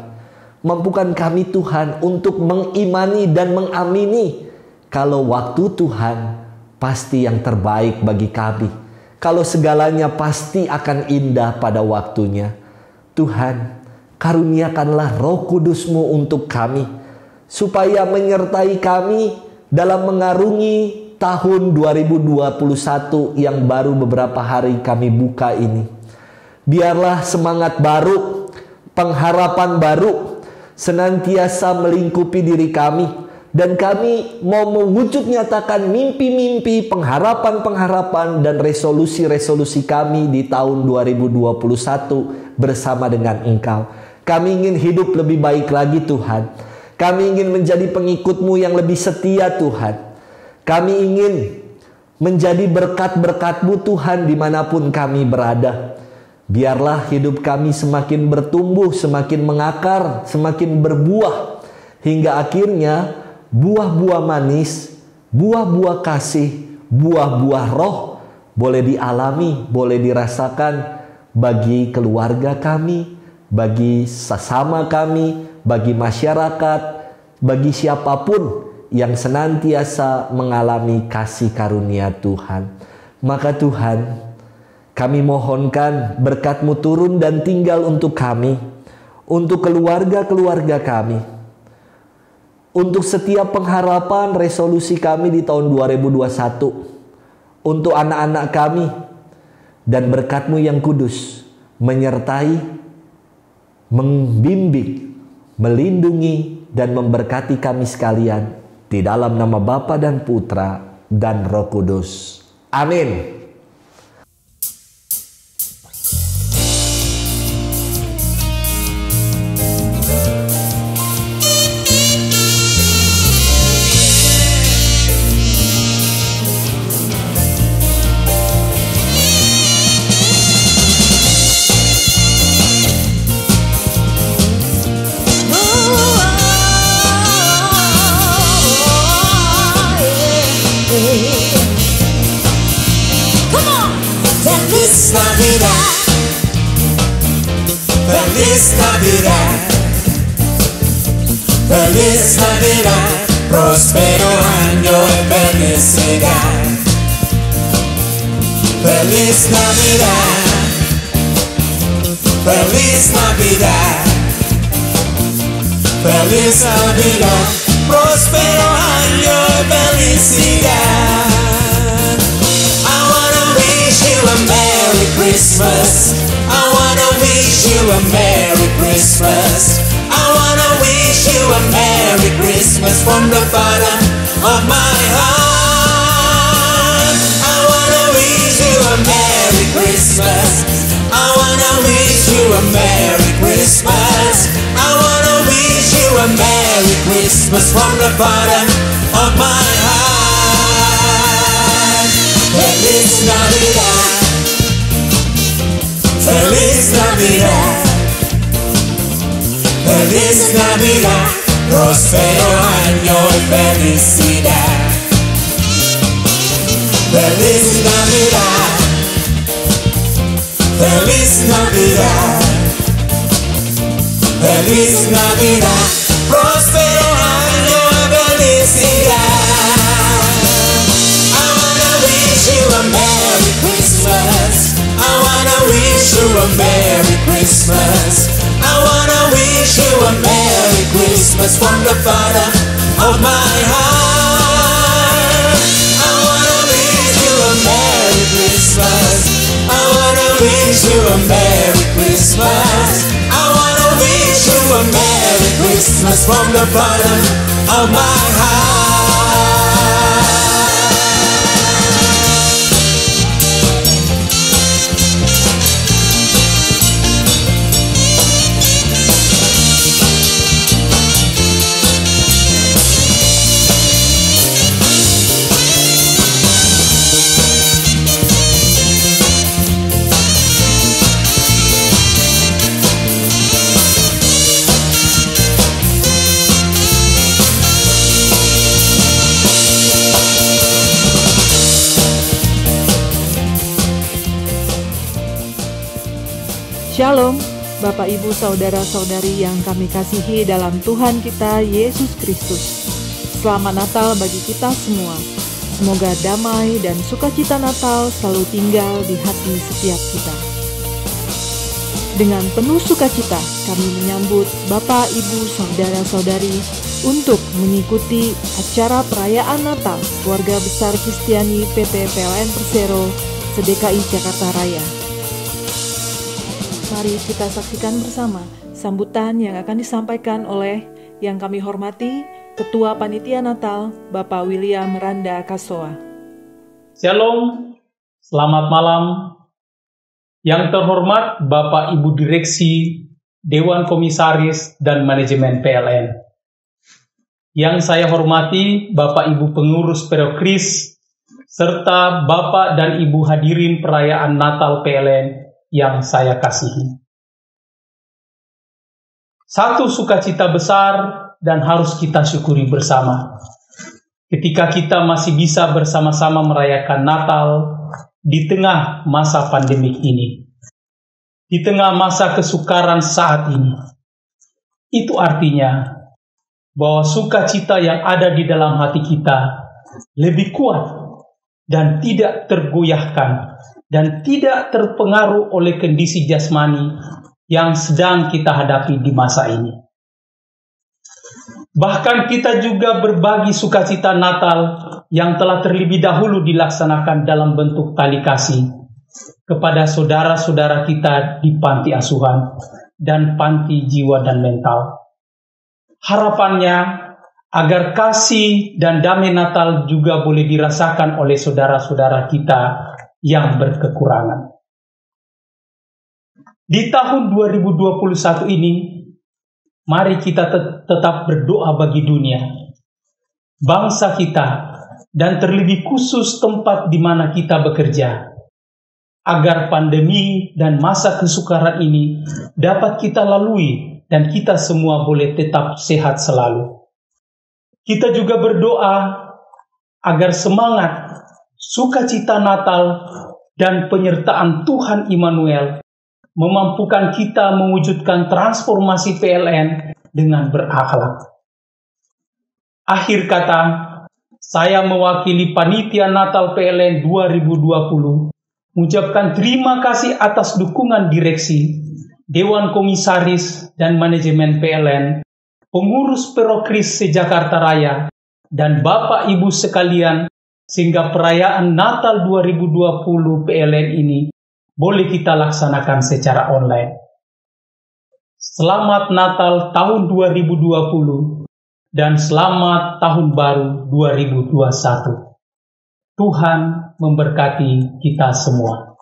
Mampukan kami Tuhan untuk mengimani dan mengamini kalau waktu Tuhan pasti yang terbaik bagi kami. Kalau segalanya pasti akan indah pada waktunya. Tuhan, karuniakanlah Roh Kudus-Mu untuk kami, supaya menyertai kami dalam mengarungi tahun 2021 yang baru beberapa hari kami buka ini. Biarlah semangat baru, pengharapan baru senantiasa melingkupi diri kami, Dan kami mau mewujud nyatakan mimpi-mimpi, pengharapan-pengharapan, dan resolusi-resolusi kami di tahun 2021 bersama dengan Engkau. Kami ingin hidup lebih baik lagi Tuhan. Kami ingin menjadi pengikut-Mu yang lebih setia Tuhan. Kami ingin menjadi berkat-berkat-Mu Tuhan dimanapun kami berada. Biarlah hidup kami semakin bertumbuh, semakin mengakar, semakin berbuah. Hingga akhirnya buah-buah manis, buah-buah kasih, buah-buah roh boleh dialami, boleh dirasakan bagi keluarga kami, bagi sesama kami, bagi masyarakat, bagi siapapun yang senantiasa mengalami kasih karunia Tuhan. Maka Tuhan, kami mohonkan berkat-Mu turun dan tinggal untuk kami, untuk keluarga-keluarga kami, untuk setiap pengharapan resolusi kami di tahun 2021, untuk anak-anak kami, dan berkat-Mu yang kudus menyertai, membimbing, melindungi, dan memberkati kami sekalian di dalam nama Bapa dan Putra dan Roh Kudus. Amin. Feliz Navidad, Feliz Navidad, Feliz Navidad, próspero año y felicidad. Feliz Navidad, Feliz Navidad, Feliz Navidad, próspero año y felicidad. A Merry Christmas. I wanna wish you a Merry Christmas. I wanna wish you a Merry Christmas from the bottom of my heart. I wanna wish you a Merry Christmas. I wanna wish you a Merry Christmas. I wanna wish you a Merry Christmas from the bottom of my heart. Feliz Navidad, Feliz Navidad, Feliz Navidad, próspero año y felicidad. Feliz Navidad, Feliz Navidad, Feliz Navidad, próspero año y felicidad. I wanna wish you a Merry Christmas. I wanna wish you a Merry Christmas. I wanna wish you a Merry Christmas from the bottom of my heart. I wanna wish you a Merry Christmas. I wanna wish you a Merry Christmas. I wanna wish you a Merry Christmas from the bottom of my heart. Shalom, Bapak Ibu Saudara-saudari yang kami kasihi dalam Tuhan kita Yesus Kristus. Selamat Natal bagi kita semua. Semoga damai dan sukacita Natal selalu tinggal di hati setiap kita. Dengan penuh sukacita kami menyambut Bapak, Ibu, Saudara-saudari untuk mengikuti acara perayaan Natal Keluarga Besar Kristiani PT PLN Persero se-DKI Jakarta Raya. Mari kita saksikan bersama sambutan yang akan disampaikan oleh yang kami hormati Ketua Panitia Natal Bapak William Randa Kasoa. Shalom, selamat malam. Yang terhormat Bapak Ibu Direksi, Dewan Komisaris dan Manajemen PLN. Yang saya hormati Bapak Ibu Pengurus Perokris, serta Bapak dan Ibu hadirin perayaan Natal PLN yang saya kasihi. Satu sukacita besar dan harus kita syukuri bersama. Ketika kita masih bisa bersama-sama merayakan Natal di tengah masa pandemik ini. Di tengah masa kesukaran saat ini. Itu artinya bahwa sukacita yang ada di dalam hati kita lebih kuat dan tidak tergoyahkan dan tidak terpengaruh oleh kondisi jasmani yang sedang kita hadapi di masa ini. Bahkan kita juga berbagi sukacita Natal yang telah terlebih dahulu dilaksanakan dalam bentuk tali kasih kepada saudara-saudara kita di panti asuhan dan panti jiwa dan mental. Harapannya agar kasih dan damai Natal juga boleh dirasakan oleh saudara-saudara kita yang berkekurangan. Di tahun 2021 ini, mari kita tetap berdoa bagi dunia, bangsa kita, dan terlebih khusus tempat di mana kita bekerja, agar pandemi dan masa kesukaran ini dapat kita lalui dan kita semua boleh tetap sehat selalu. Kita juga berdoa agar semangat, sukacita Natal, dan penyertaan Tuhan Immanuel memampukan kita mewujudkan transformasi PLN dengan berakhlak. Akhir kata, saya mewakili Panitia Natal PLN 2020 mengucapkan terima kasih atas dukungan direksi, Dewan Komisaris dan Manajemen PLN, pengurus Perokris se-Jakarta Raya, dan Bapak Ibu sekalian, sehingga perayaan Natal 2020 PLN ini boleh kita laksanakan secara online. Selamat Natal tahun 2020 dan selamat tahun baru 2021. Tuhan memberkati kita semua.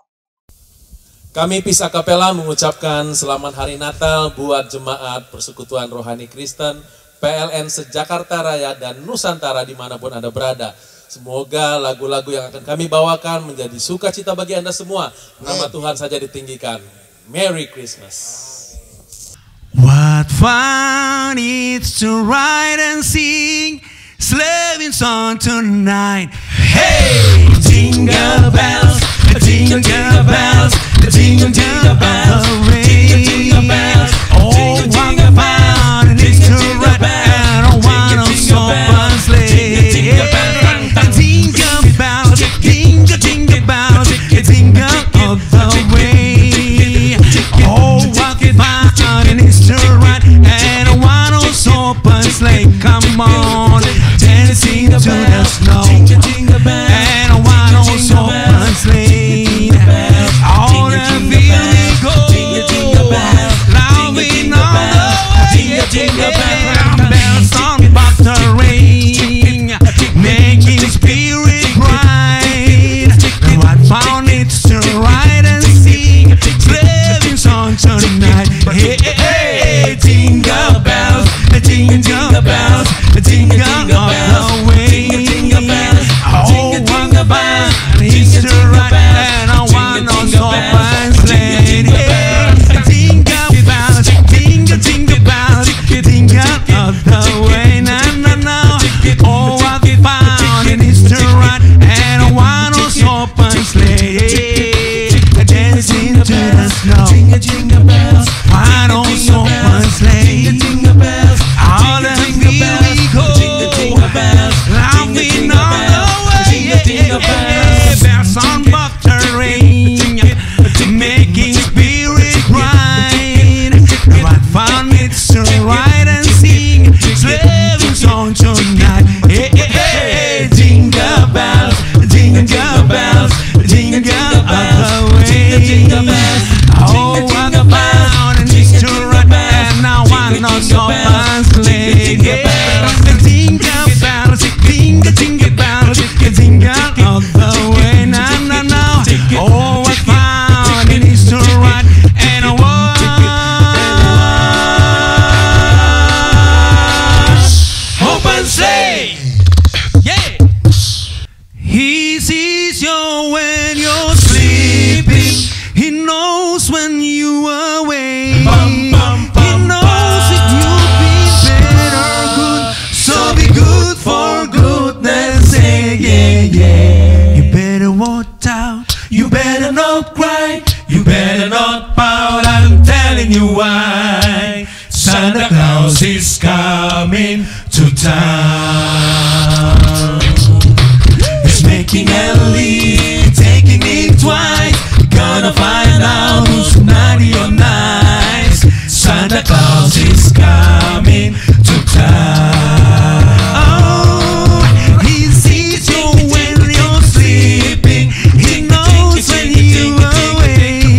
Kami Pisa Kapela mengucapkan selamat hari Natal buat Jemaat Persekutuan Rohani Kristen PLN se-Jakarta Raya dan Nusantara dimanapun Anda berada. Semoga lagu-lagu yang akan kami bawakan menjadi sukacita bagi Anda semua. Nama Tuhan saja ditinggikan. Merry Christmas. What fun it's to ride and sing sleighing song tonight. Hey, jingle bells, jingle bells, jingle jingle bells, jingle bells. Oh, what fun it's to ride and a one-horse open sleigh. Jingle bells, jingle jingle bells, jingle all the way. Oh, what fun it is to ride and a one-horse open sleigh. Come on, dancing to the snow and a one-horse open sleigh. All the field we go, loving all the way. Bells on buttering, making spirit bright. What fun it's to ride and sing sleighing song tonight. Hey, hey, hey, jingle bells, jingle bells, jingle all the way. Oh, what the band it's to ride and I want no open sleigh. Jingle bells, jingle jingle bells, jingle one sleigh. Jingle bells, jingle, jingle bells, jingle all the way. Now, now, now. Oh, what fun it is to ride in a one open sleigh. Yeah. He sees you when you're sleeping. He knows when you are awake. He knows if you've been bad or good. So be good for goodness sake. Yeah, yeah. You better watch out. You better not cry. You better not pout. I'm telling you why. Santa Claus is coming to town. He's making a lead, taking it twice. Gonna find out who's naughty or nice. Santa Claus is coming to town. Oh, he sees you when you're sleeping. He knows when you're awake. He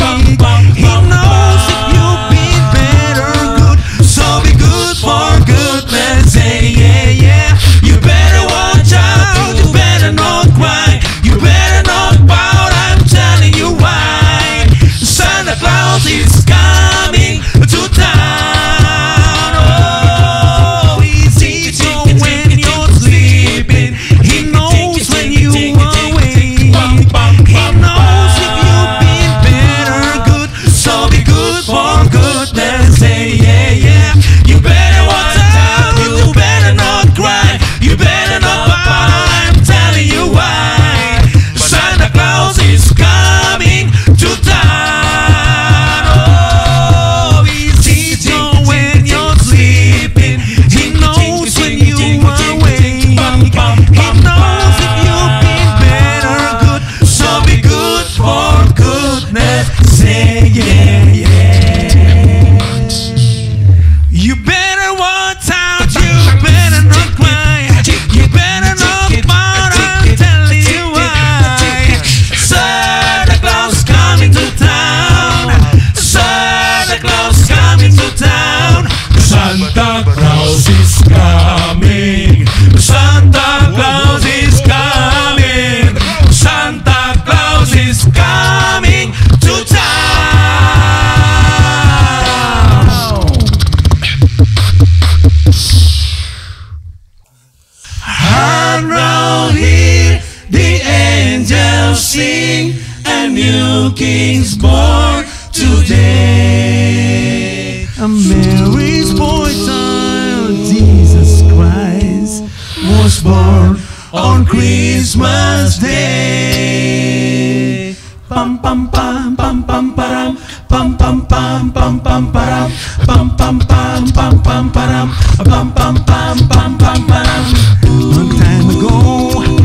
knows if you've been bad or good. So be good for goodness sake. Yeah, yeah. You better watch out. You better not cry. You better not pout. I'm telling you why. Santa Claus is coming to town. Oh, he sees you when you're sleeping. He knows when you are awake. He knows if you've been bad or good. So be good for goodness sake. Yeah, yeah. You better watch out. You better not cry. You better not pout. I'm telling you why. Santa Claus is coming to town. Oh, he sees you when you're sleeping. He knows when you are awake. He knows if you've been bad or good. So be good for goodness sake. Yeah, yeah. You better watch out. You better not cry. You better not pout. I'm telling you why. Santa Claus coming to town. Santa Claus coming to town. Santa Claus is coming. Santa Claus is coming. Santa Claus is coming to town. Around here the angels sing, a new king's born today. A Mary's boy child, Jesus Christ, was born on Christmas Day. Pam pam pam pam pam param, pam pam pam pam pam param, pam pam pam pam pam param, pam pam pam pam pam param. Long time ago in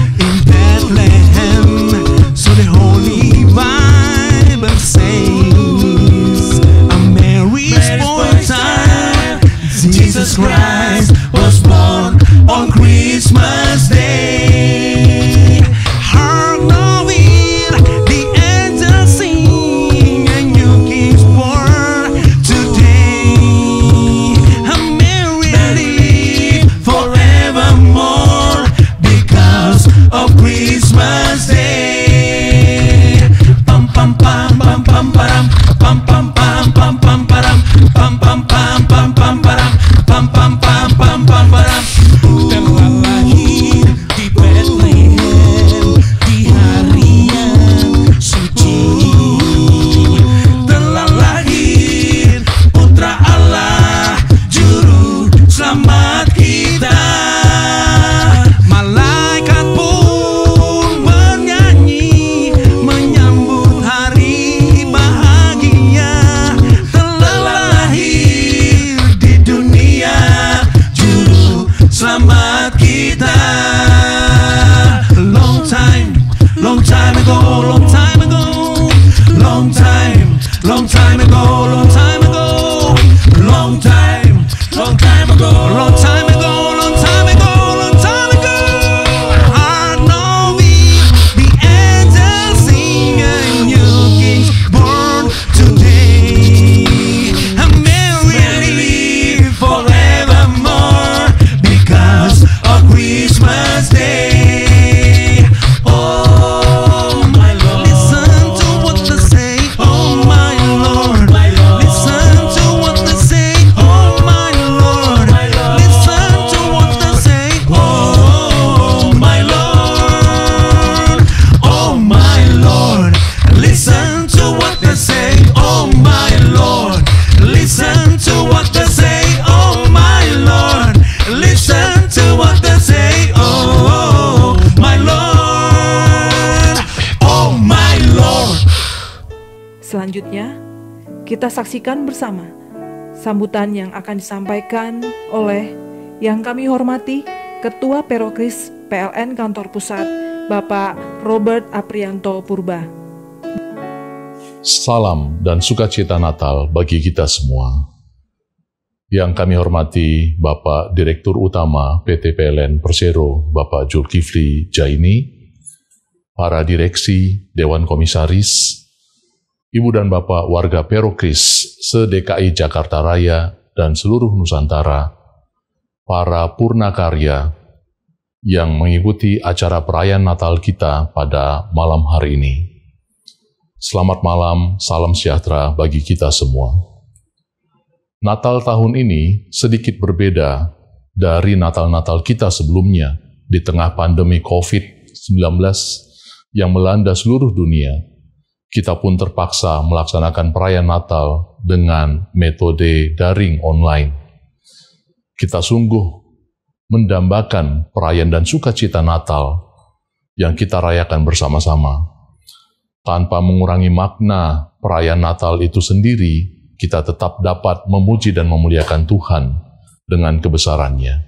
Bethlehem, so the Holy Bible says, a Mary's boy child, Jesus Christ, was born on Christmas Day. Hark the wheel, the angels sing, a new king's born today. A Mary live forevermore because of Christmas Day. Pam pam pam pam pam param, pam pam pam pam pam param, pam pam pam pam pam param, pam pam pam pam pam param. Telah lahir di Bethlehem di hari yang suci. Telah lahir Putra Allah, Juru Selamat kita. Malaikat pun bernyanyi menyambut hari bahagia. Telah lahir di dunia Juru Selamat kita. Long time ago, long time ago, long time ago, long time ago, long time ago, long time ago, long time ago, long time ago, long time ago. I know the angels sing, a new king's born today. A Mary live forevermore. selanjutnya, kita saksikan bersama sambutan yang akan disampaikan oleh yang kami hormati Ketua Perokris PLN Kantor Pusat, Bapak Robert Aprianto Purba. Salam dan sukacita Natal bagi kita semua. Yang kami hormati Bapak Direktur Utama PT PLN Persero, Bapak Zulkifli Jaini, para direksi, Dewan Komisaris, Ibu dan Bapak warga Perokris se-DKI Jakarta Raya dan seluruh Nusantara, para purnakarya yang mengikuti acara perayaan Natal kita pada malam hari ini. Selamat malam, salam sejahtera bagi kita semua. Natal tahun ini sedikit berbeda dari Natal-Natal kita sebelumnya di tengah pandemi COVID-19 yang melanda seluruh dunia. Kita pun terpaksa melaksanakan perayaan Natal dengan metode daring online. Kita sungguh mendambakan perayaan dan sukacita Natal yang kita rayakan bersama-sama. Tanpa mengurangi makna perayaan Natal itu sendiri, kita tetap dapat memuji dan memuliakan Tuhan dengan kebesarannya.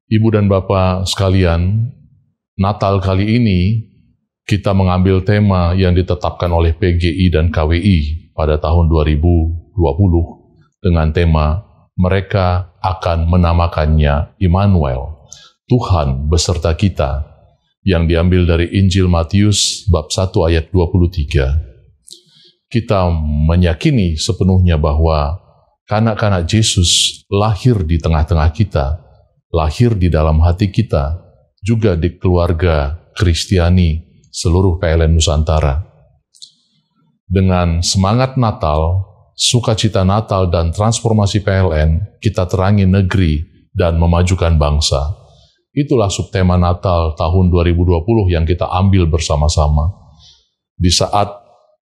Ibu dan Bapak sekalian, Natal kali ini kita mengambil tema yang ditetapkan oleh PGI dan KWI pada tahun 2020 dengan tema mereka akan menamakannya Immanuel, Tuhan beserta kita, yang diambil dari Injil Matius bab 1 ayat 23. Kita meyakini sepenuhnya bahwa kanak-kanak Yesus lahir di tengah-tengah kita, lahir di dalam hati kita, juga di keluarga Kristiani seluruh PLN Nusantara. Dengan semangat Natal, sukacita Natal dan transformasi PLN, kita terangi negeri dan memajukan bangsa. Itulah subtema Natal tahun 2020 yang kita ambil bersama-sama. Di saat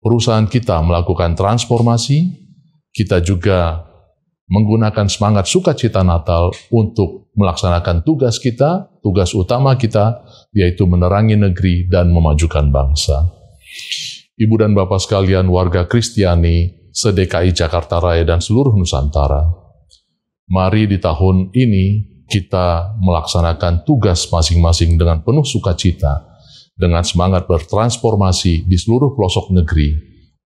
perusahaan kita melakukan transformasi, kita juga menggunakan semangat sukacita Natal untuk melaksanakan tugas kita, tugas utama kita, yaitu menerangi negeri dan memajukan bangsa. Ibu dan Bapak sekalian, warga Kristiani se-DKI Jakarta Raya dan seluruh Nusantara, mari di tahun ini kita melaksanakan tugas masing-masing dengan penuh sukacita, dengan semangat bertransformasi di seluruh pelosok negeri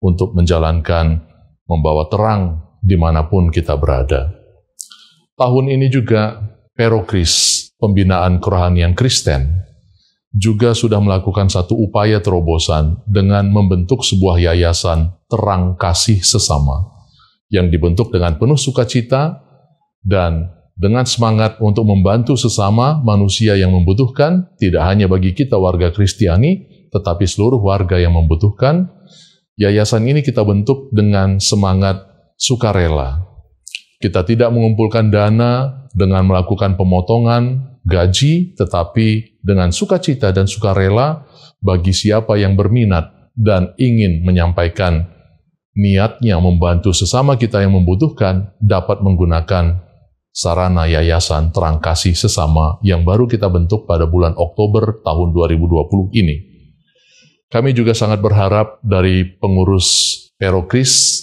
untuk menjalankan, membawa terang dimanapun kita berada. Tahun ini juga Perokris, Pembinaan Kerohanian Kristen, juga sudah melakukan satu upaya terobosan dengan membentuk sebuah yayasan terang kasih sesama, yang dibentuk dengan penuh sukacita dan dengan semangat untuk membantu sesama manusia yang membutuhkan, tidak hanya bagi kita warga Kristiani, tetapi seluruh warga yang membutuhkan. Yayasan ini kita bentuk dengan semangat sukarela. Kita tidak mengumpulkan dana dengan melakukan pemotongan gaji, tetapi dengan sukacita dan sukarela bagi siapa yang berminat dan ingin menyampaikan niatnya membantu sesama kita yang membutuhkan, dapat menggunakan sarana yayasan terang kasih sesama yang baru kita bentuk pada bulan Oktober tahun 2020 ini. Kami juga sangat berharap dari pengurus Perokris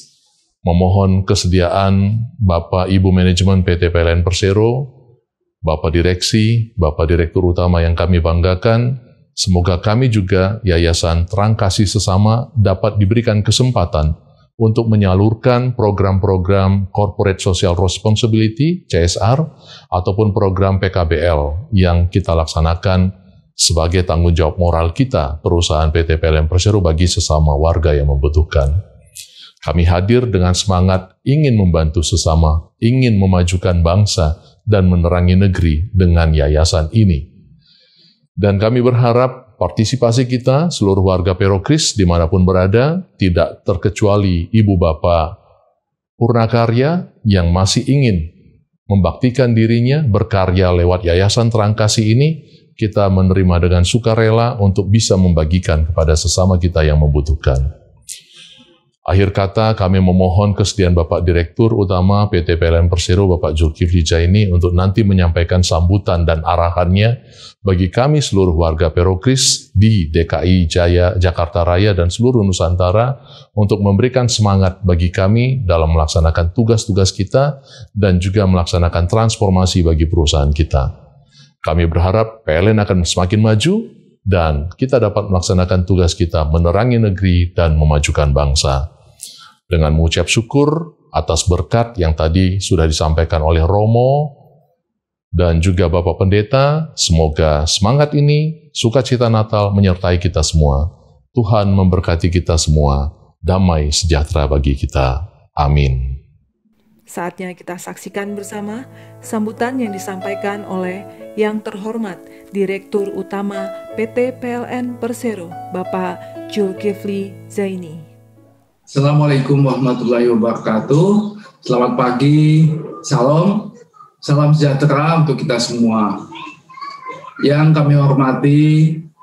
memohon kesediaan Bapak Ibu Manajemen PT PLN Persero, Bapak Direksi, Bapak Direktur Utama yang kami banggakan, semoga kami juga Yayasan Terang Kasih Sesama dapat diberikan kesempatan untuk menyalurkan program-program Corporate Social Responsibility, CSR, ataupun program PKBL yang kita laksanakan sebagai tanggung jawab moral kita, perusahaan PT PLN Persero bagi sesama warga yang membutuhkan. Kami hadir dengan semangat ingin membantu sesama, ingin memajukan bangsa, dan menerangi negeri dengan yayasan ini. Dan kami berharap partisipasi kita, seluruh warga Perokris dimanapun berada, tidak terkecuali ibu bapak purnakarya yang masih ingin membaktikan dirinya, berkarya lewat Yayasan Terang Kasih ini, kita menerima dengan sukarela untuk bisa membagikan kepada sesama kita yang membutuhkan. Akhir kata, kami memohon kesediaan Bapak Direktur Utama PT PLN Persero, Bapak Zulkifli Jaini, untuk nanti menyampaikan sambutan dan arahannya bagi kami seluruh warga Perokris di DKI Jaya, Jakarta Raya, dan seluruh Nusantara untuk memberikan semangat bagi kami dalam melaksanakan tugas-tugas kita dan juga melaksanakan transformasi bagi perusahaan kita. Kami berharap PLN akan semakin maju dan kita dapat melaksanakan tugas kita menerangi negeri dan memajukan bangsa. Dengan mengucap syukur atas berkat yang tadi sudah disampaikan oleh Romo dan juga Bapak Pendeta, semoga semangat ini, sukacita Natal menyertai kita semua. Tuhan memberkati kita semua, damai sejahtera bagi kita. Amin. Saatnya kita saksikan bersama sambutan yang disampaikan oleh yang terhormat Direktur Utama PT PLN Persero, Bapak Zulkifli Jaini. Assalamualaikum warahmatullahi wabarakatuh. Selamat pagi, salam sejahtera untuk kita semua. Yang kami hormati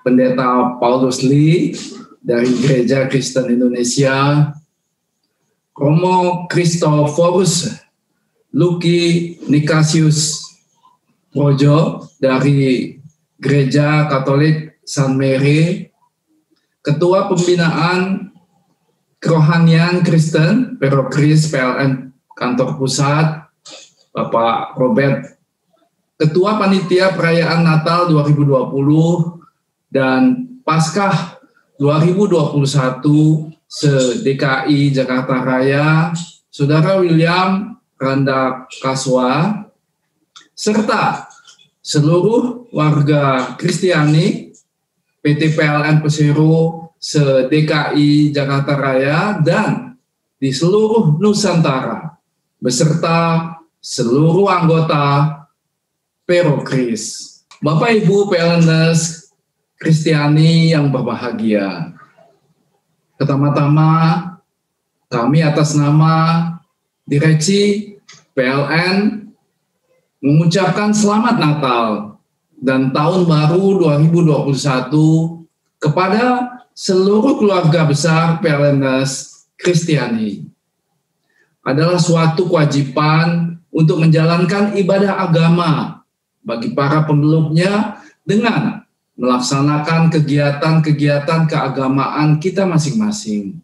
Pendeta Paulus Lee dari Gereja Kristen Indonesia, Romo Christophorus Luki Nikasius Projo dari Gereja Katolik San Mary, Ketua Pembinaan Kerohanian Kristen Perokris PLN Kantor Pusat, Bapak Robert, Ketua Panitia Perayaan Natal 2020 dan Paskah 2021 se-DKI Jakarta Raya, Saudara William Randa Kaswa, serta seluruh warga Kristiani PT PLN Persero se-DKI Jakarta Raya dan di seluruh Nusantara, beserta seluruh anggota Perokris. Bapak Ibu PLNers Kristiani yang berbahagia, pertama-tama kami atas nama Direksi PLN mengucapkan selamat Natal dan Tahun Baru 2021 kepada seluruh keluarga besar PLNers Kristiani. Adalah suatu kewajiban untuk menjalankan ibadah agama bagi para pemeluknya dengan melaksanakan kegiatan-kegiatan keagamaan kita masing-masing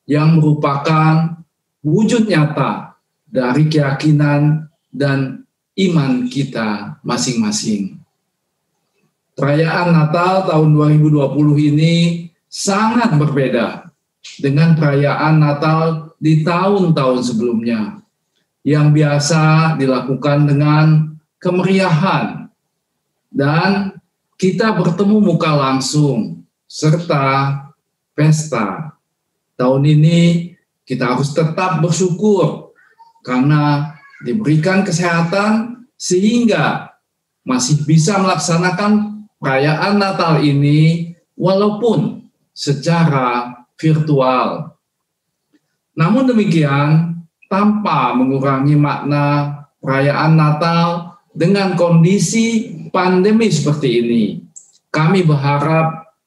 yang merupakan wujud nyata dari keyakinan dan iman kita masing-masing. Perayaan Natal tahun 2020 ini sangat berbeda dengan perayaan Natal di tahun-tahun sebelumnya yang biasa dilakukan dengan kemeriahan dan kita bertemu muka langsung serta pesta. Tahun ini kita harus tetap bersyukur karena diberikan kesehatan sehingga masih bisa melaksanakan perayaan Natal ini walaupun secara virtual. Namun demikian, tanpa mengurangi makna perayaan Natal dengan kondisi pandemi seperti ini, kami berharap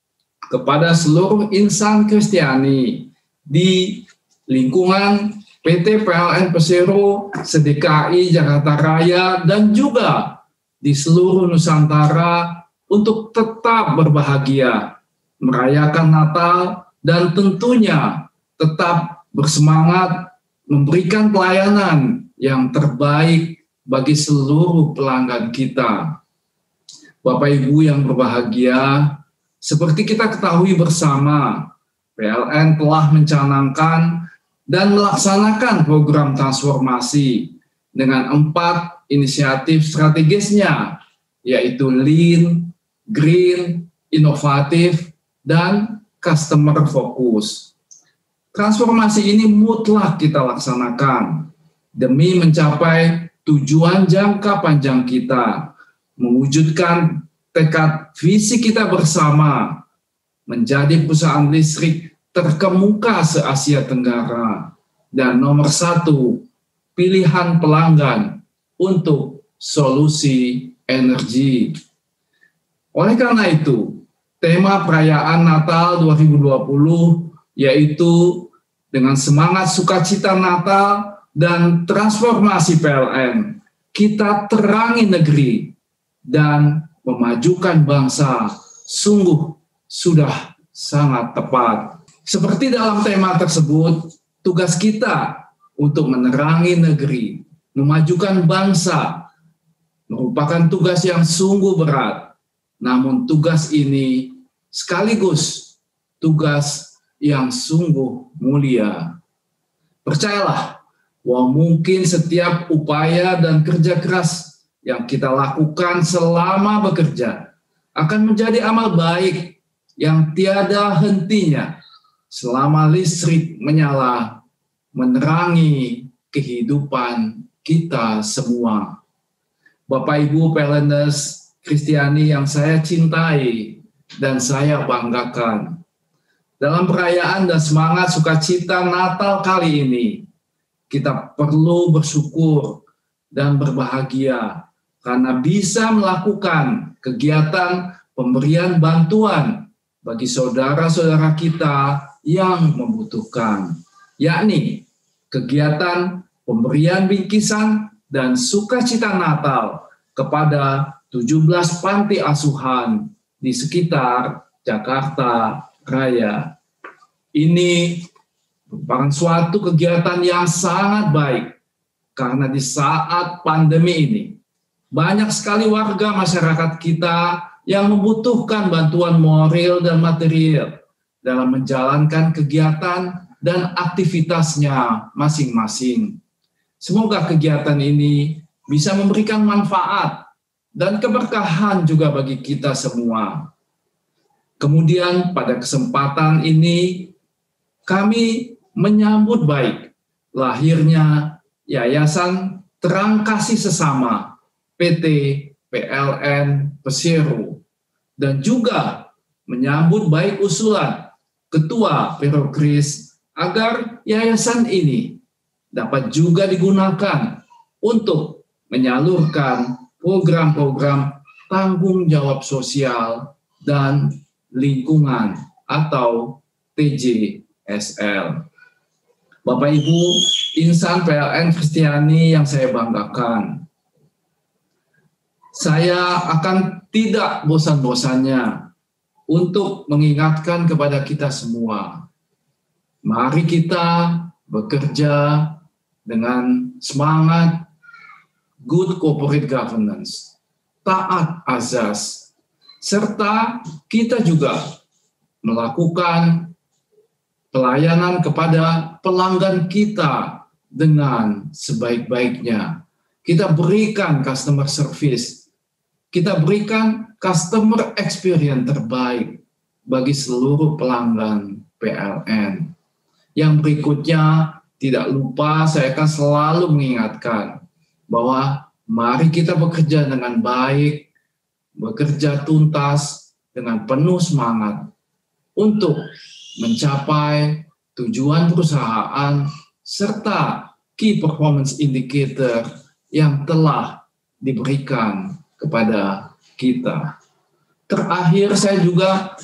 kepada seluruh insan Kristiani di lingkungan PT PLN Persero se-DKI Jakarta Raya dan juga di seluruh Nusantara untuk tetap berbahagia, merayakan Natal, dan tentunya tetap bersemangat memberikan pelayanan yang terbaik bagi seluruh pelanggan kita. Bapak Ibu yang berbahagia, seperti kita ketahui bersama, PLN telah mencanangkan dan melaksanakan program transformasi dengan 4 inisiatif strategisnya, yaitu Lean, Green, Inovatif, dan Customer Focus. Transformasi ini mutlak kita laksanakan demi mencapai tujuan jangka panjang kita, mewujudkan tekad visi kita bersama menjadi perusahaan listrik terkemuka se-Asia Tenggara dan nomor 1 pilihan pelanggan untuk solusi energi. Oleh karena itu, tema perayaan Natal 2020 yaitu dengan semangat sukacita Natal dan transformasi PLN, kita terangi negeri dan memajukan bangsa sungguh sudah sangat tepat. Seperti dalam tema tersebut, tugas kita untuk menerangi negeri, memajukan bangsa, merupakan tugas yang sungguh berat. Namun tugas ini sekaligus tugas yang sungguh mulia. Percayalah bahwa mungkin setiap upaya dan kerja keras yang kita lakukan selama bekerja akan menjadi amal baik yang tiada hentinya selama listrik menyala, menerangi kehidupan kita semua. Bapak Ibu PLNers Kristiani yang saya cintai dan saya banggakan, dalam perayaan dan semangat sukacita Natal kali ini, kita perlu bersyukur dan berbahagia karena bisa melakukan kegiatan pemberian bantuan bagi saudara-saudara kita yang membutuhkan, yakni kegiatan pemberian bingkisan dan sukacita Natal kepada 17 panti asuhan di sekitar Jakarta Raya. Ini merupakan suatu kegiatan yang sangat baik karena di saat pandemi ini banyak sekali warga masyarakat kita yang membutuhkan bantuan moral dan material dalam menjalankan kegiatan dan aktivitasnya masing-masing. Semoga kegiatan ini bisa memberikan manfaat dan keberkahan juga bagi kita semua. Kemudian pada kesempatan ini kami menyambut baik lahirnya Yayasan Terang Kasih Sesama PT PLN Persero dan juga menyambut baik usulan Ketua Perokris agar yayasan ini dapat juga digunakan untuk menyalurkan program-program tanggung jawab sosial dan lingkungan atau TJSL. Bapak Ibu insan PLN Kristiani yang saya banggakan, saya akan tidak bosan-bosannya untuk mengingatkan kepada kita semua, mari kita bekerja dengan semangat good corporate governance, taat azas, serta kita juga melakukan pelayanan kepada pelanggan kita dengan sebaik-baiknya. Kita berikan customer service, kita berikan customer experience terbaik bagi seluruh pelanggan PLN. Yang berikutnya, tidak lupa saya akan selalu mengingatkan bahwa mari kita bekerja dengan baik, bekerja tuntas dengan penuh semangat untuk mencapai tujuan perusahaan serta key performance indicator yang telah diberikan kepada kita. Terakhir, saya juga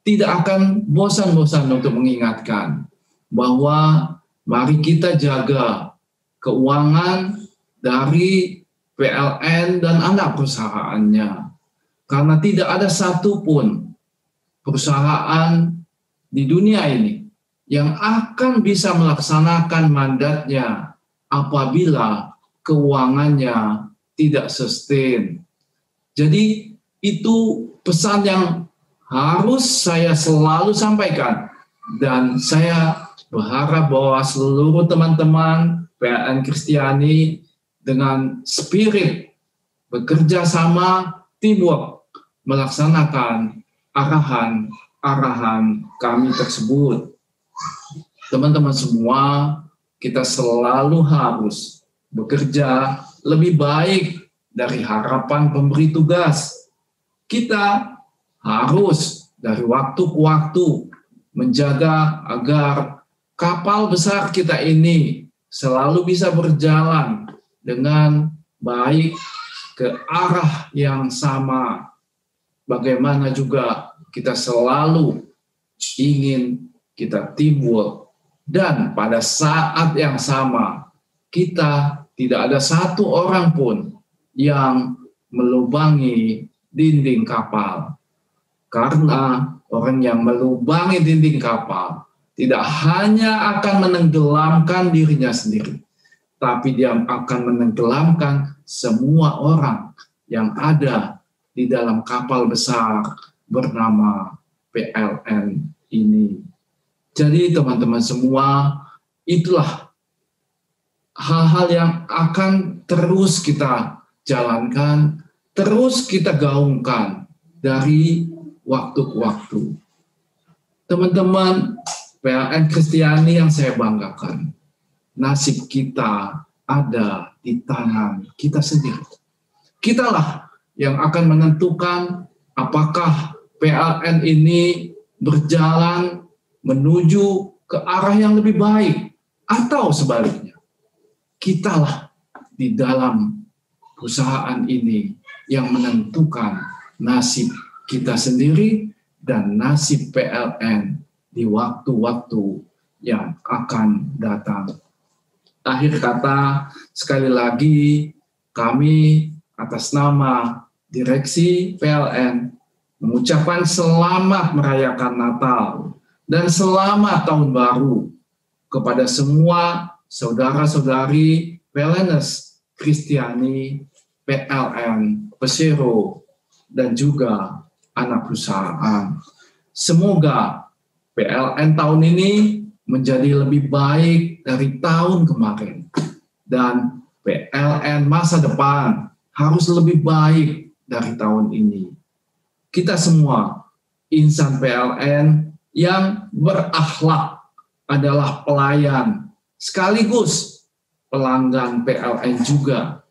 tidak akan bosan-bosan untuk mengingatkan bahwa mari kita jaga keuangan dari PLN dan anak perusahaannya. Karena tidak ada satupun perusahaan di dunia ini yang akan bisa melaksanakan mandatnya apabila keuangannya tidak sustain. Jadi itu pesan yang harus saya selalu sampaikan, dan saya berharap bahwa seluruh teman-teman PLN Kristiani dengan spirit bekerja sama, teamwork, melaksanakan arahan kami tersebut. Teman-teman semua, kita selalu harus bekerja lebih baik dari harapan pemberi tugas. Kita harus dari waktu ke waktu menjaga agar kapal besar kita ini selalu bisa berjalan dengan baik ke arah yang sama. Bagaimana juga kita selalu ingin kita teamwork, Dan pada saat yang sama, kita tidak ada satu orang pun yang melubangi dinding kapal. Karena orang yang melubangi dinding kapal tidak hanya akan menenggelamkan dirinya sendiri, tapi dia akan menenggelamkan semua orang yang ada di dalam kapal besar bernama PLN ini. Jadi teman-teman semua, itulah hal-hal yang akan terus kita jalankan, terus kita gaungkan dari waktu ke waktu. Teman-teman PLN Kristiani yang saya banggakan, nasib kita ada di tangan kita sendiri. Kitalah yang akan menentukan apakah PLN ini berjalan menuju ke arah yang lebih baik atau sebaliknya. Kitalah di dalam perusahaan ini yang menentukan nasib kita sendiri dan nasib PLN di waktu-waktu yang akan datang. Akhir kata, sekali lagi kami atas nama Direksi PLN mengucapkan selamat merayakan Natal dan selamat Tahun Baru kepada semua saudara-saudari PLNers Kristiani, PLN Persero, dan juga anak perusahaan. Semoga PLN tahun ini menjadi lebih baik dari tahun kemarin. Dan PLN masa depan harus lebih baik dari tahun ini. Kita semua insan PLN yang berakhlak adalah pelayan sekaligus pelanggan PLN juga.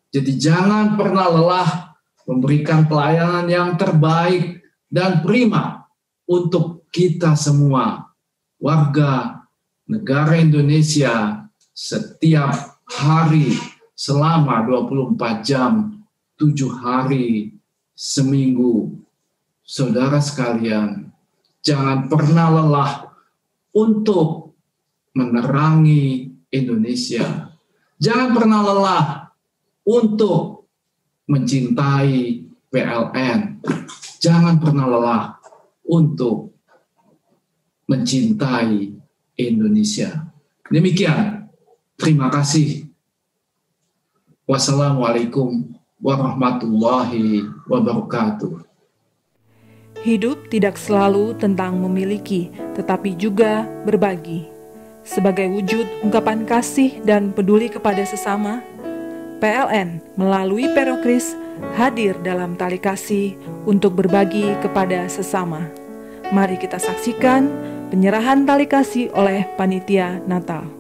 Jadi jangan pernah lelah memberikan pelayanan yang terbaik dan prima untuk kita semua, warga negara Indonesia, setiap hari selama 24 jam, 7 hari seminggu. Saudara sekalian, jangan pernah lelah untuk menerangi Indonesia. Jangan pernah lelah untuk mencintai PLN. Jangan pernah lelah untuk mencintai Indonesia. Demikian. Terima kasih. Wassalamualaikum warahmatullahi wabarakatuh. Hidup tidak selalu tentang memiliki, tetapi juga berbagi. Sebagai wujud ungkapan kasih dan peduli kepada sesama, PLN melalui Perokris hadir dalam tali kasih untuk berbagi kepada sesama. Mari kita saksikan penyerahan tali kasih oleh Panitia Natal.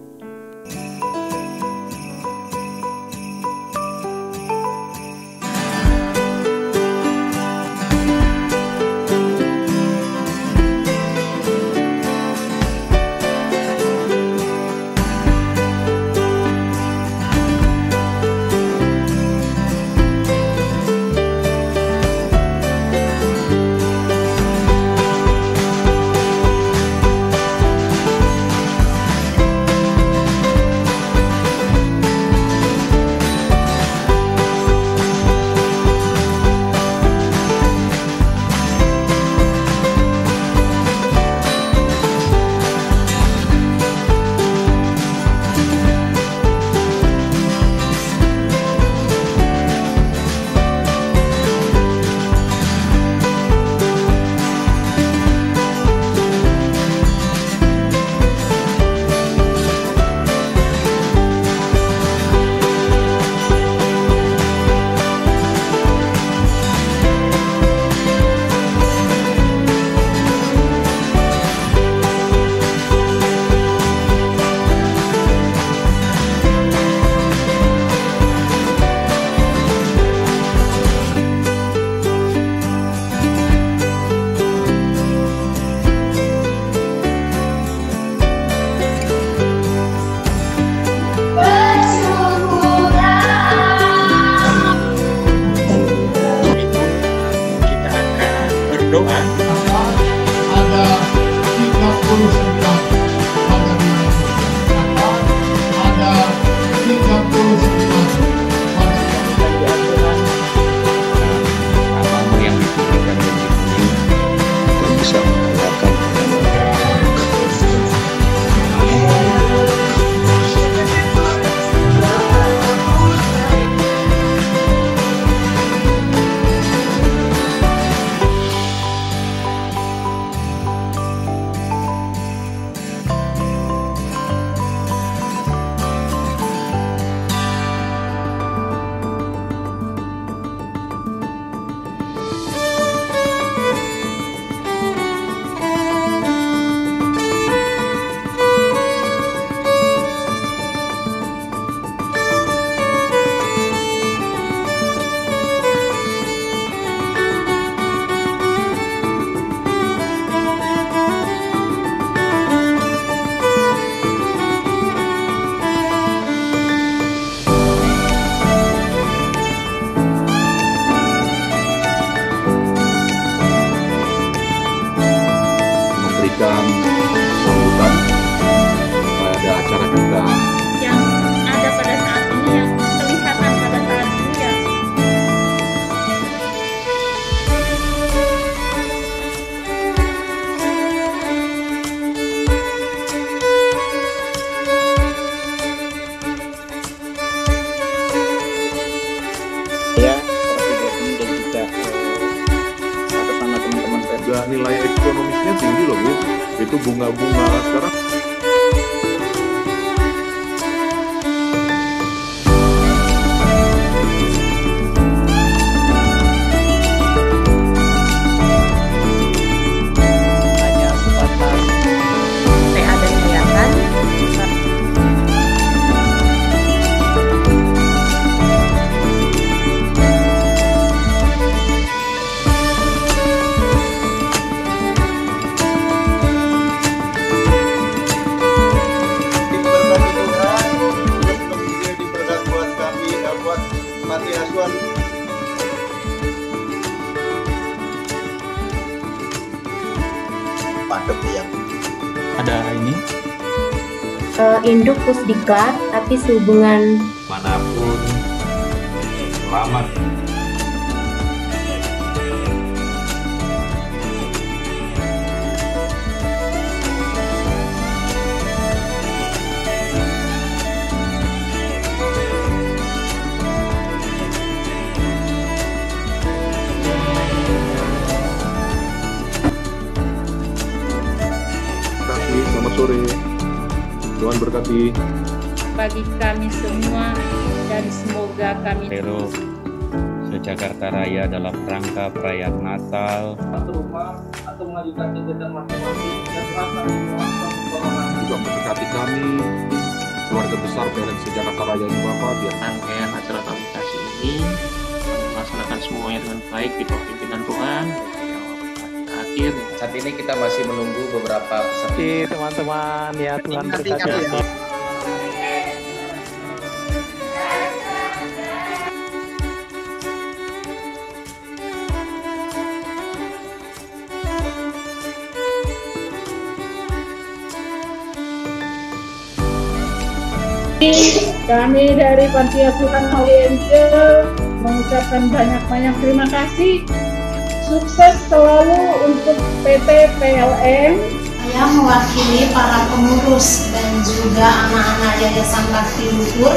Ada 39 pada nilai ekonomisnya tinggi loh Bu. Itu bunga-bunga sekarang. Ada ini induk pusdiklat tapi sehubungan manapun selamat. Selamat sore, Tuhan berkati bagi kami semua dan semoga kami se-Jakarta Raya dalam rangka perayaan Natal rumah atau mengajukan kegiatan masing-masing dan rasa juga mendekati kami keluarga besar PLN se-Jakarta Raya ini Bapak, biar rangkaian acara kasih ini melaksanakan semuanya dengan baik di bawah pimpinan Tuhan. Akhir saat ini kita masih menunggu beberapa peserta. Teman-teman ya, Tuhan berkati. Kami dari Panti Asuhan Holy Angel mengucapkan banyak-banyak terima kasih. Sukses selalu untuk PT PLN. Saya mewakili para pengurus dan juga anak-anak Yayasan Bakti Luhur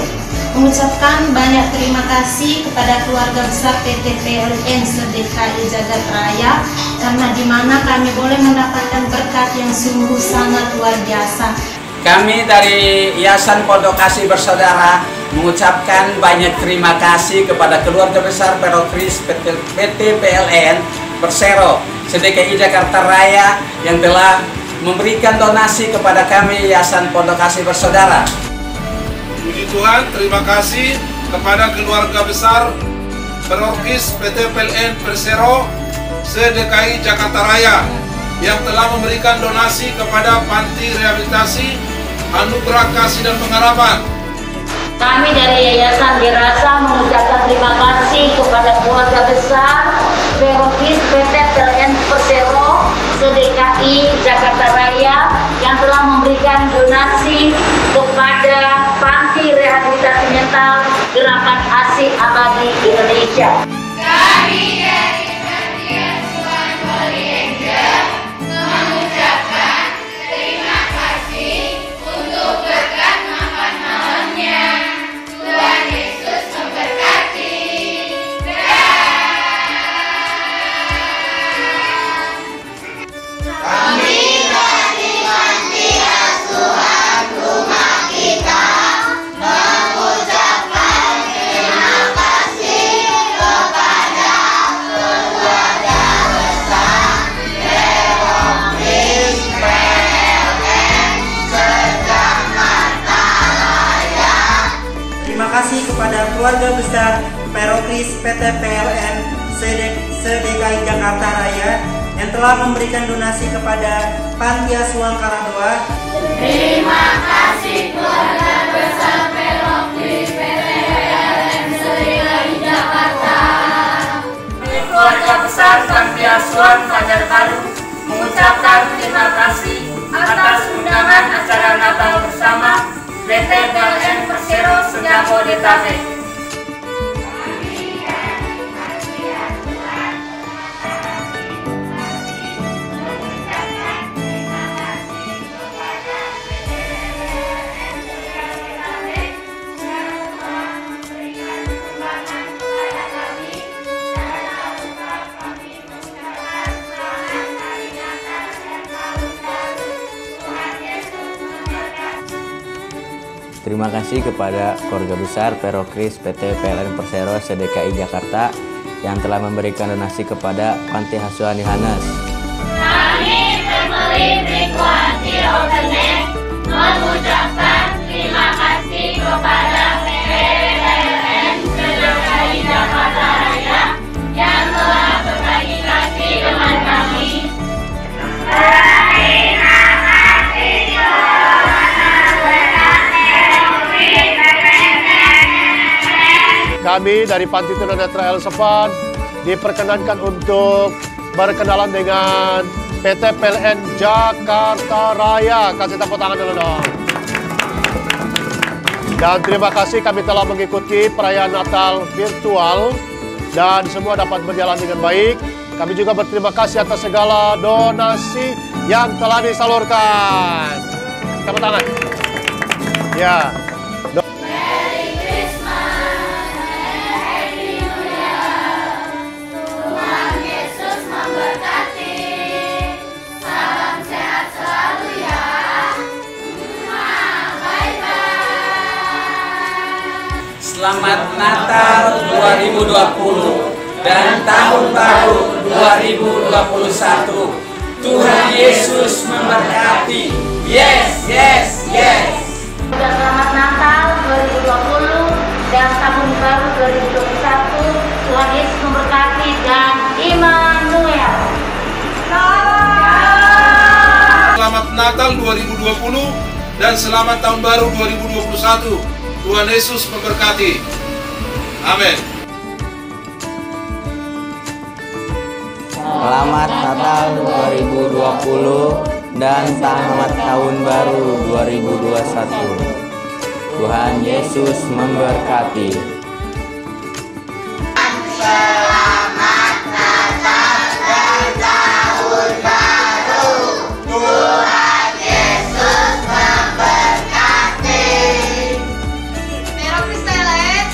mengucapkan banyak terima kasih kepada keluarga besar PT PLN se-DKI Jagat Raya karena di mana kami boleh mendapatkan berkat yang sungguh sangat luar biasa. Kami dari Yayasan Pondok Kasih Bersaudara mengucapkan banyak terima kasih kepada keluarga besar Perokris PT PLN Persero se-DKI Jakarta Raya yang telah memberikan donasi kepada kami Yayasan Pondok Kasih Bersaudara. Puji Tuhan, terima kasih kepada keluarga besar Perokris PT PLN Persero se-DKI Jakarta Raya yang telah memberikan donasi kepada Panti Rehabilitasi Anugerah Kasih dan Pengharapan. Kami dari Yayasan Gerasa mengucapkan terima kasih kepada keluarga besar Perokris PT PLN Persero se-DKI Jakarta Raya yang telah memberikan donasi kepada Panti Rehabilitasi Mental Gerakan Asih Abadi Indonesia. Kami dari Panti Asuhan Holy Angel mengucapkan terima kasih untuk berkat makan malamnya. Tuhan Yesus memberkati. Kami dari Panti Asuhan Rumah Kita mengucapkan terima kasih kepada keluarga besar Perokris PLN se-Jakarta Raya. Terima kasih kepada keluarga besar Perokris PT PLN se-DKI Jakarta Raya yang telah memberikan donasi kepada Panti Asuhan Karadoa. Terima kasih keluarga besar Perokris PT PLN se-DKI Jakarta. Keluarga besar Panti Asuhan Fajar Baru mengucapkan terima kasih atas undangan acara Natal bersama PT PLN Persero se-Jabodetabek. Terima kasih kepada keluarga besar Perokris PT PLN Persero SDKI Jakarta yang telah memberikan donasi kepada Panti Asuhan Yohanes. Kami family Frequency of the Next mengucapkan terima kasih kepada PLN SDKI Jakarta Raya yang telah berbagi kasih dengan kami. Kami dari Panti Tunanetra El Sepan diperkenankan untuk berkenalan dengan PT PLN Jakarta Raya. Kasih tepuk tangan dulu dong. Dan terima kasih kami telah mengikuti perayaan Natal virtual dan semua dapat berjalan dengan baik. Kami juga berterima kasih atas segala donasi yang telah disalurkan. Tepuk tangan. Ya. Selamat Natal 2020 dan Tahun Baru 2021. Tuhan Yesus memberkati. Yes, yes, yes. Selamat Natal 2020 dan Tahun Baru 2021. Tuhan Yesus memberkati dan Immanuel. Selamat Natal 2020 dan selamat Tahun Baru 2021. Tuhan Yesus memberkati. Amin. Selamat Natal 2020 dan selamat Tahun Baru 2021. Tuhan Yesus memberkati. Selamat Natal dan Tahun Baru. Tuhan Yesus memberkati. Perokris PLN.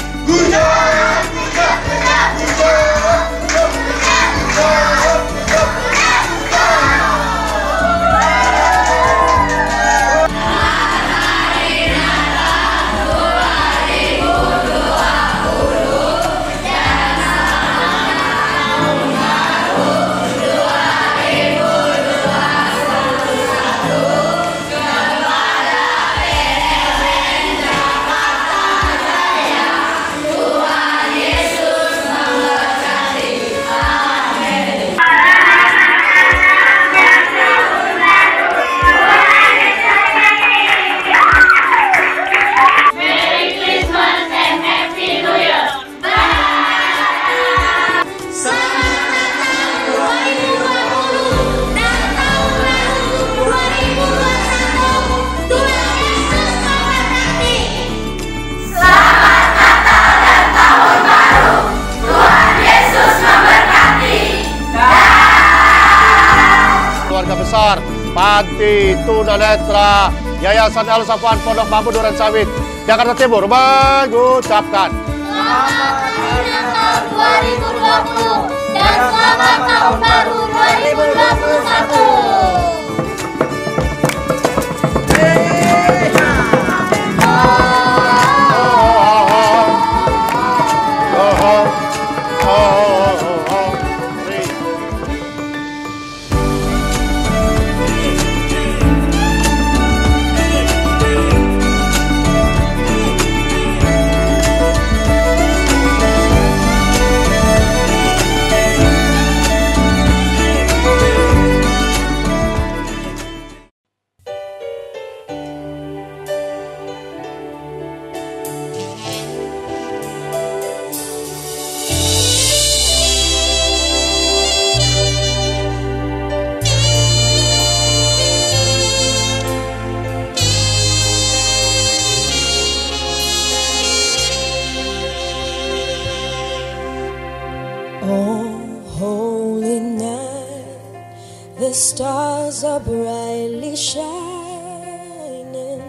Keluarga besar Panti Tunanetra Yayasan El Sepan Pondok Bambu Durensawit Jakarta Timur mengucapkan Selamat Hari Natal 2020 dan selamat Tahun Baru 2021. The stars are brightly shining.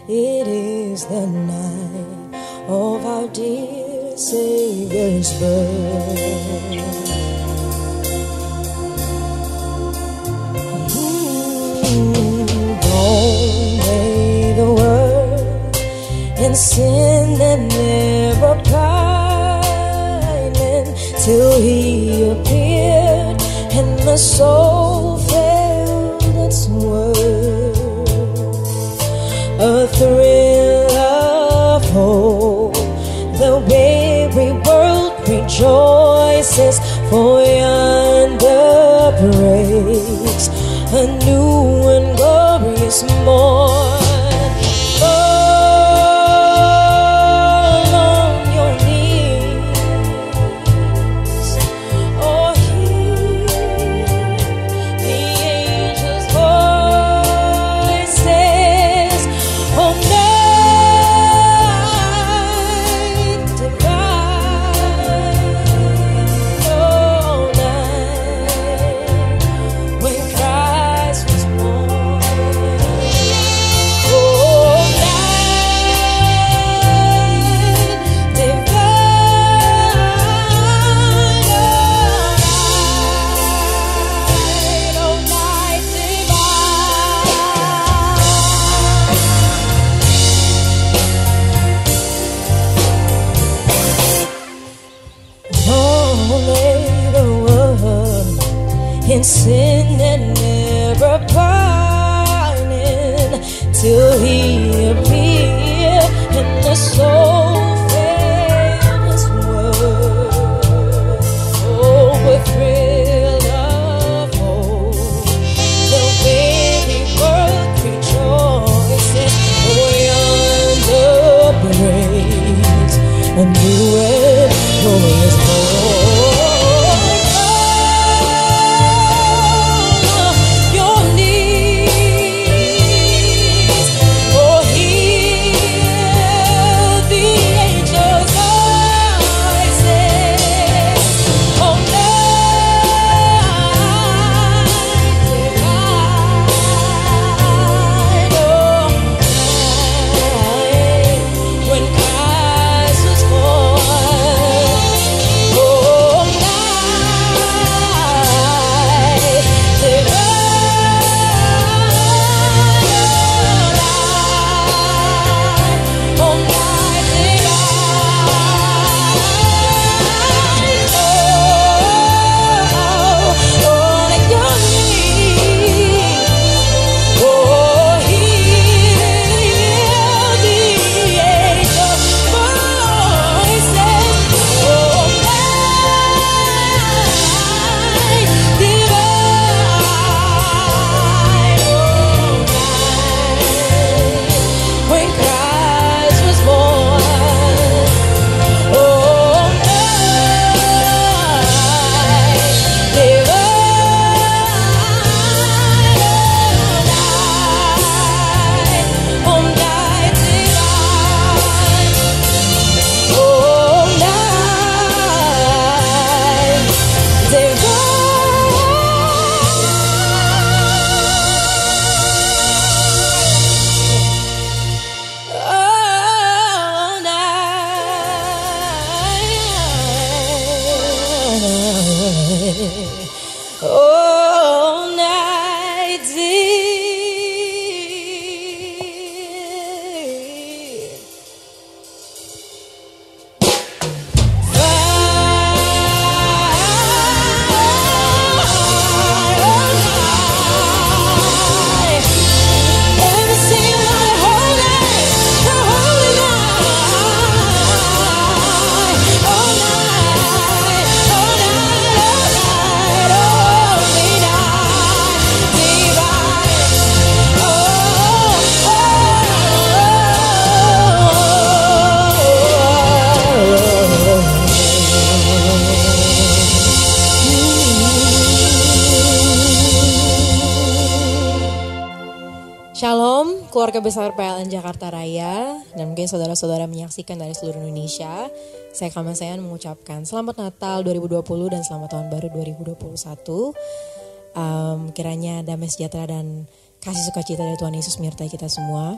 It is the night of our dear Savior's birth. Don't may the world he appeared and the soul felt its worth. A thrill of hope, the weary world rejoices, for yonder breaks a new and glorious morn. Fall on your knees, or hear the angels' voices. Oh, night divine, oh, night when Christ was born. Oh, night divine, oh, night only the one in sin and never pining till he appeared and the soul felt its worth. Oh, a thrill of hope, the very world rejoices. Oh, yonder breaks a new and glorious morn. Your knees, or hear the angels' voices. Oh, night divine, oh, night when Christ was born. Oh, night divine, oh, night divine, oh, on your knees, oh, hear the angels' voices. Oh, night divine, oh, night when Christ was born. Oh, night divine, oh, night divine, oh, night divine, oh, night Shalom, keluarga besar PLN Jakarta Raya, dan mungkin saudara-saudara menyaksikan dari seluruh Indonesia. Saya Kamasean mengucapkan Selamat Natal 2020 dan Selamat Tahun Baru 2021. Kiranya damai sejahtera dan kasih sukacita dari Tuhan Yesus menyertai kita semua.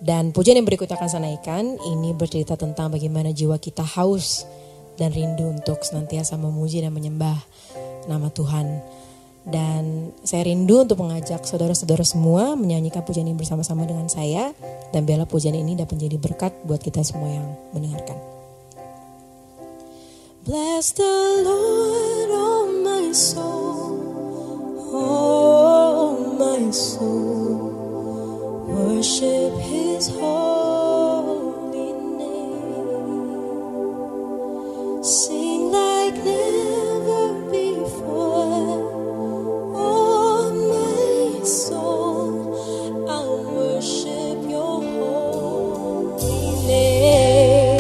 Dan pujian yang berikut akan saya naikkan, ini bercerita tentang bagaimana jiwa kita haus dan rindu untuk senantiasa memuji dan menyembah nama Tuhan. Dan saya rindu untuk mengajak saudara-saudara semua menyanyikan pujian ini bersama-sama dengan saya. Dan biarlah pujian ini dapat menjadi berkat buat kita semua yang mendengarkan. Bless the Lord, oh my soul, oh my soul. Worship His holy name. Sing like never before, oh my soul. I'll worship Your holy name.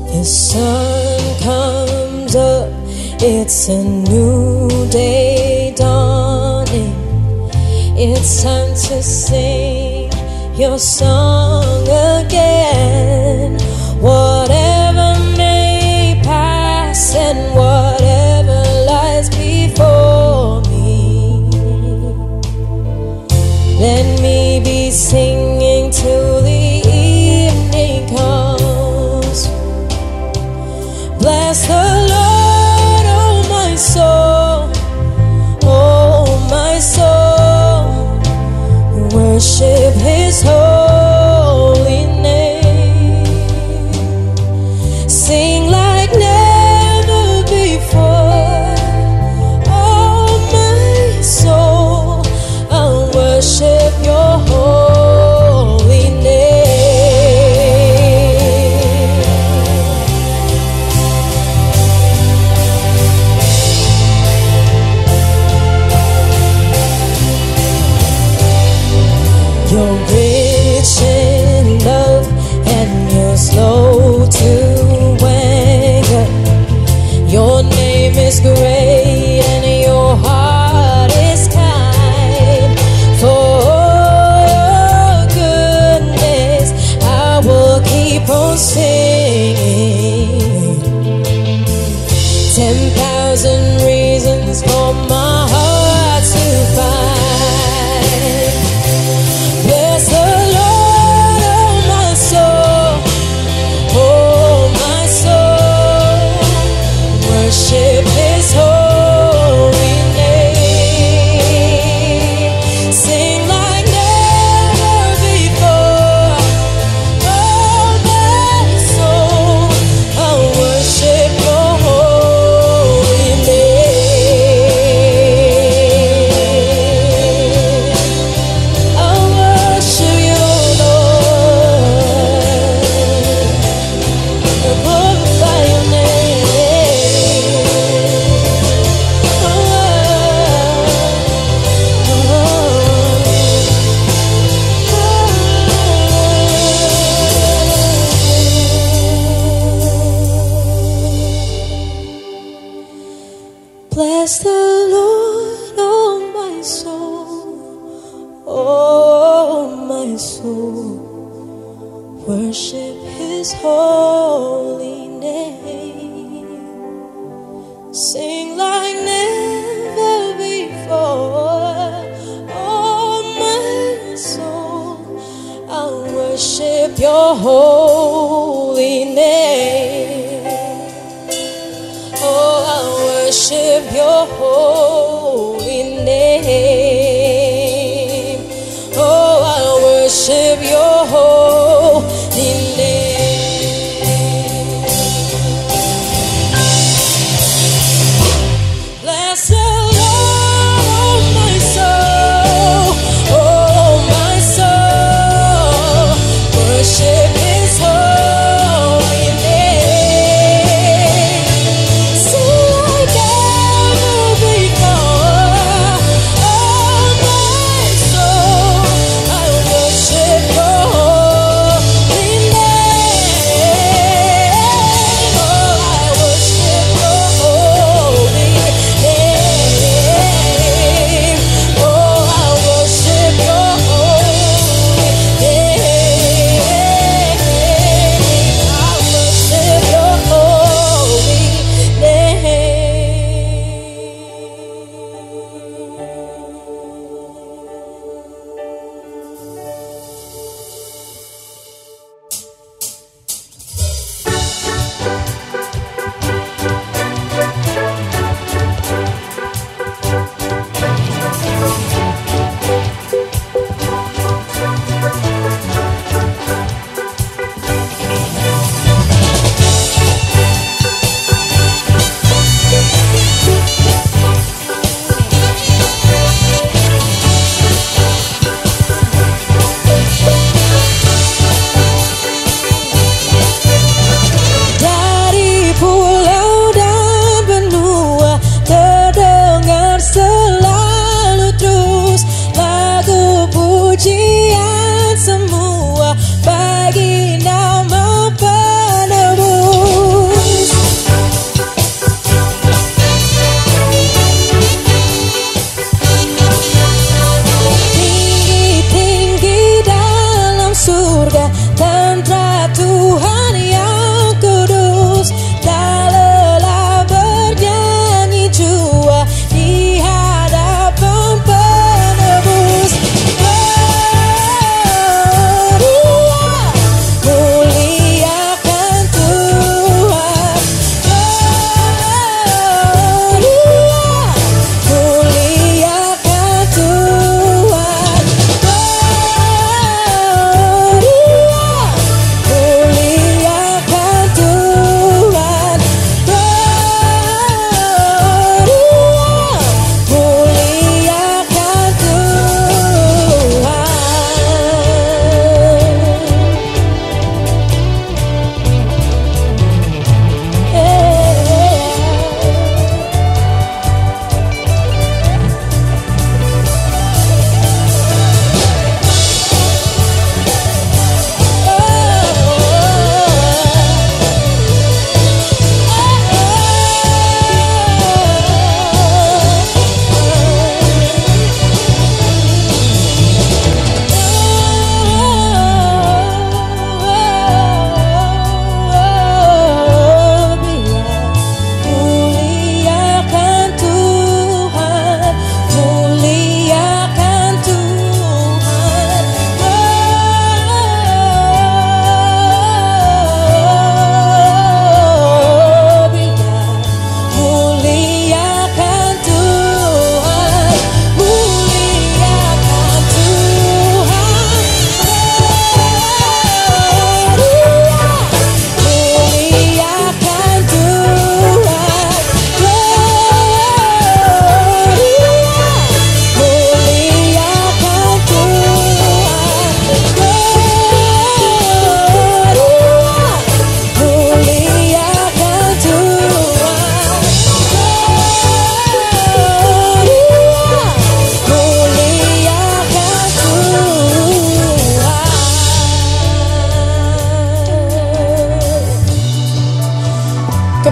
The sun comes up, it's a new day dawning. It's time to sing Your song again. Whatever may pass and whatever lies before me, let me be singing till the evening comes. Bless the Lord, oh my soul, oh my soul. Worship His holy name. Sing like never before, oh my soul. I'll worship Your holy name.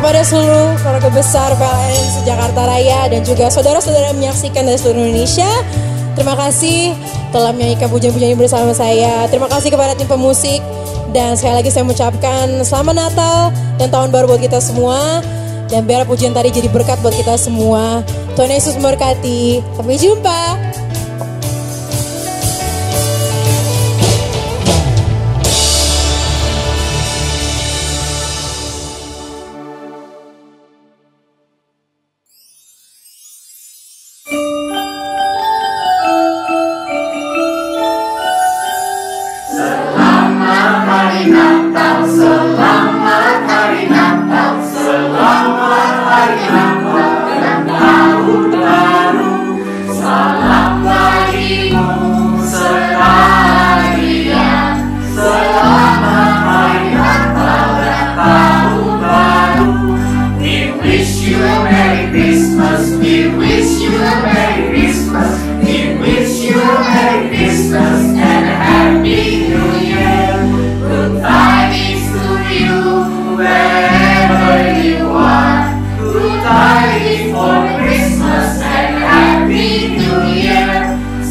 kepada seluruh keluarga besar PLN Jakarta Raya dan juga saudara-saudara yang menyaksikan dari seluruh Indonesia. Terima kasih telah menyanyikan pujian-pujian ini bersama saya. Terima kasih kepada tim pemusik. Dan sekali lagi saya mengucapkan selamat Natal dan tahun baru buat kita semua. Dan biar pujian tadi jadi berkat buat kita semua. Tuhan Yesus memberkati. Sampai jumpa.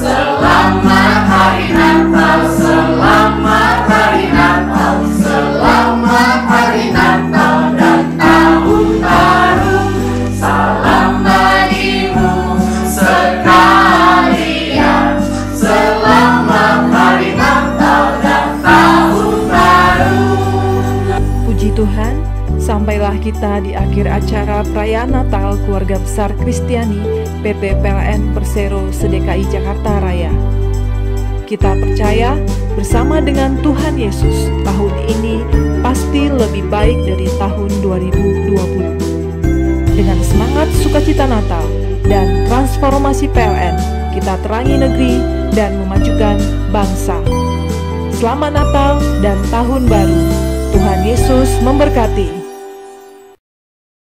Selamat Hari Bersamalah kita di akhir acara perayaan Natal Keluarga Besar Kristiani PT PLN Persero se-DKI Jakarta Raya. Kita percaya bersama dengan Tuhan Yesus, tahun ini pasti lebih baik dari tahun 2020. Dengan semangat sukacita Natal dan transformasi PLN, kita terangi negeri dan memajukan bangsa. Selamat Natal dan Tahun Baru. Tuhan Yesus memberkati.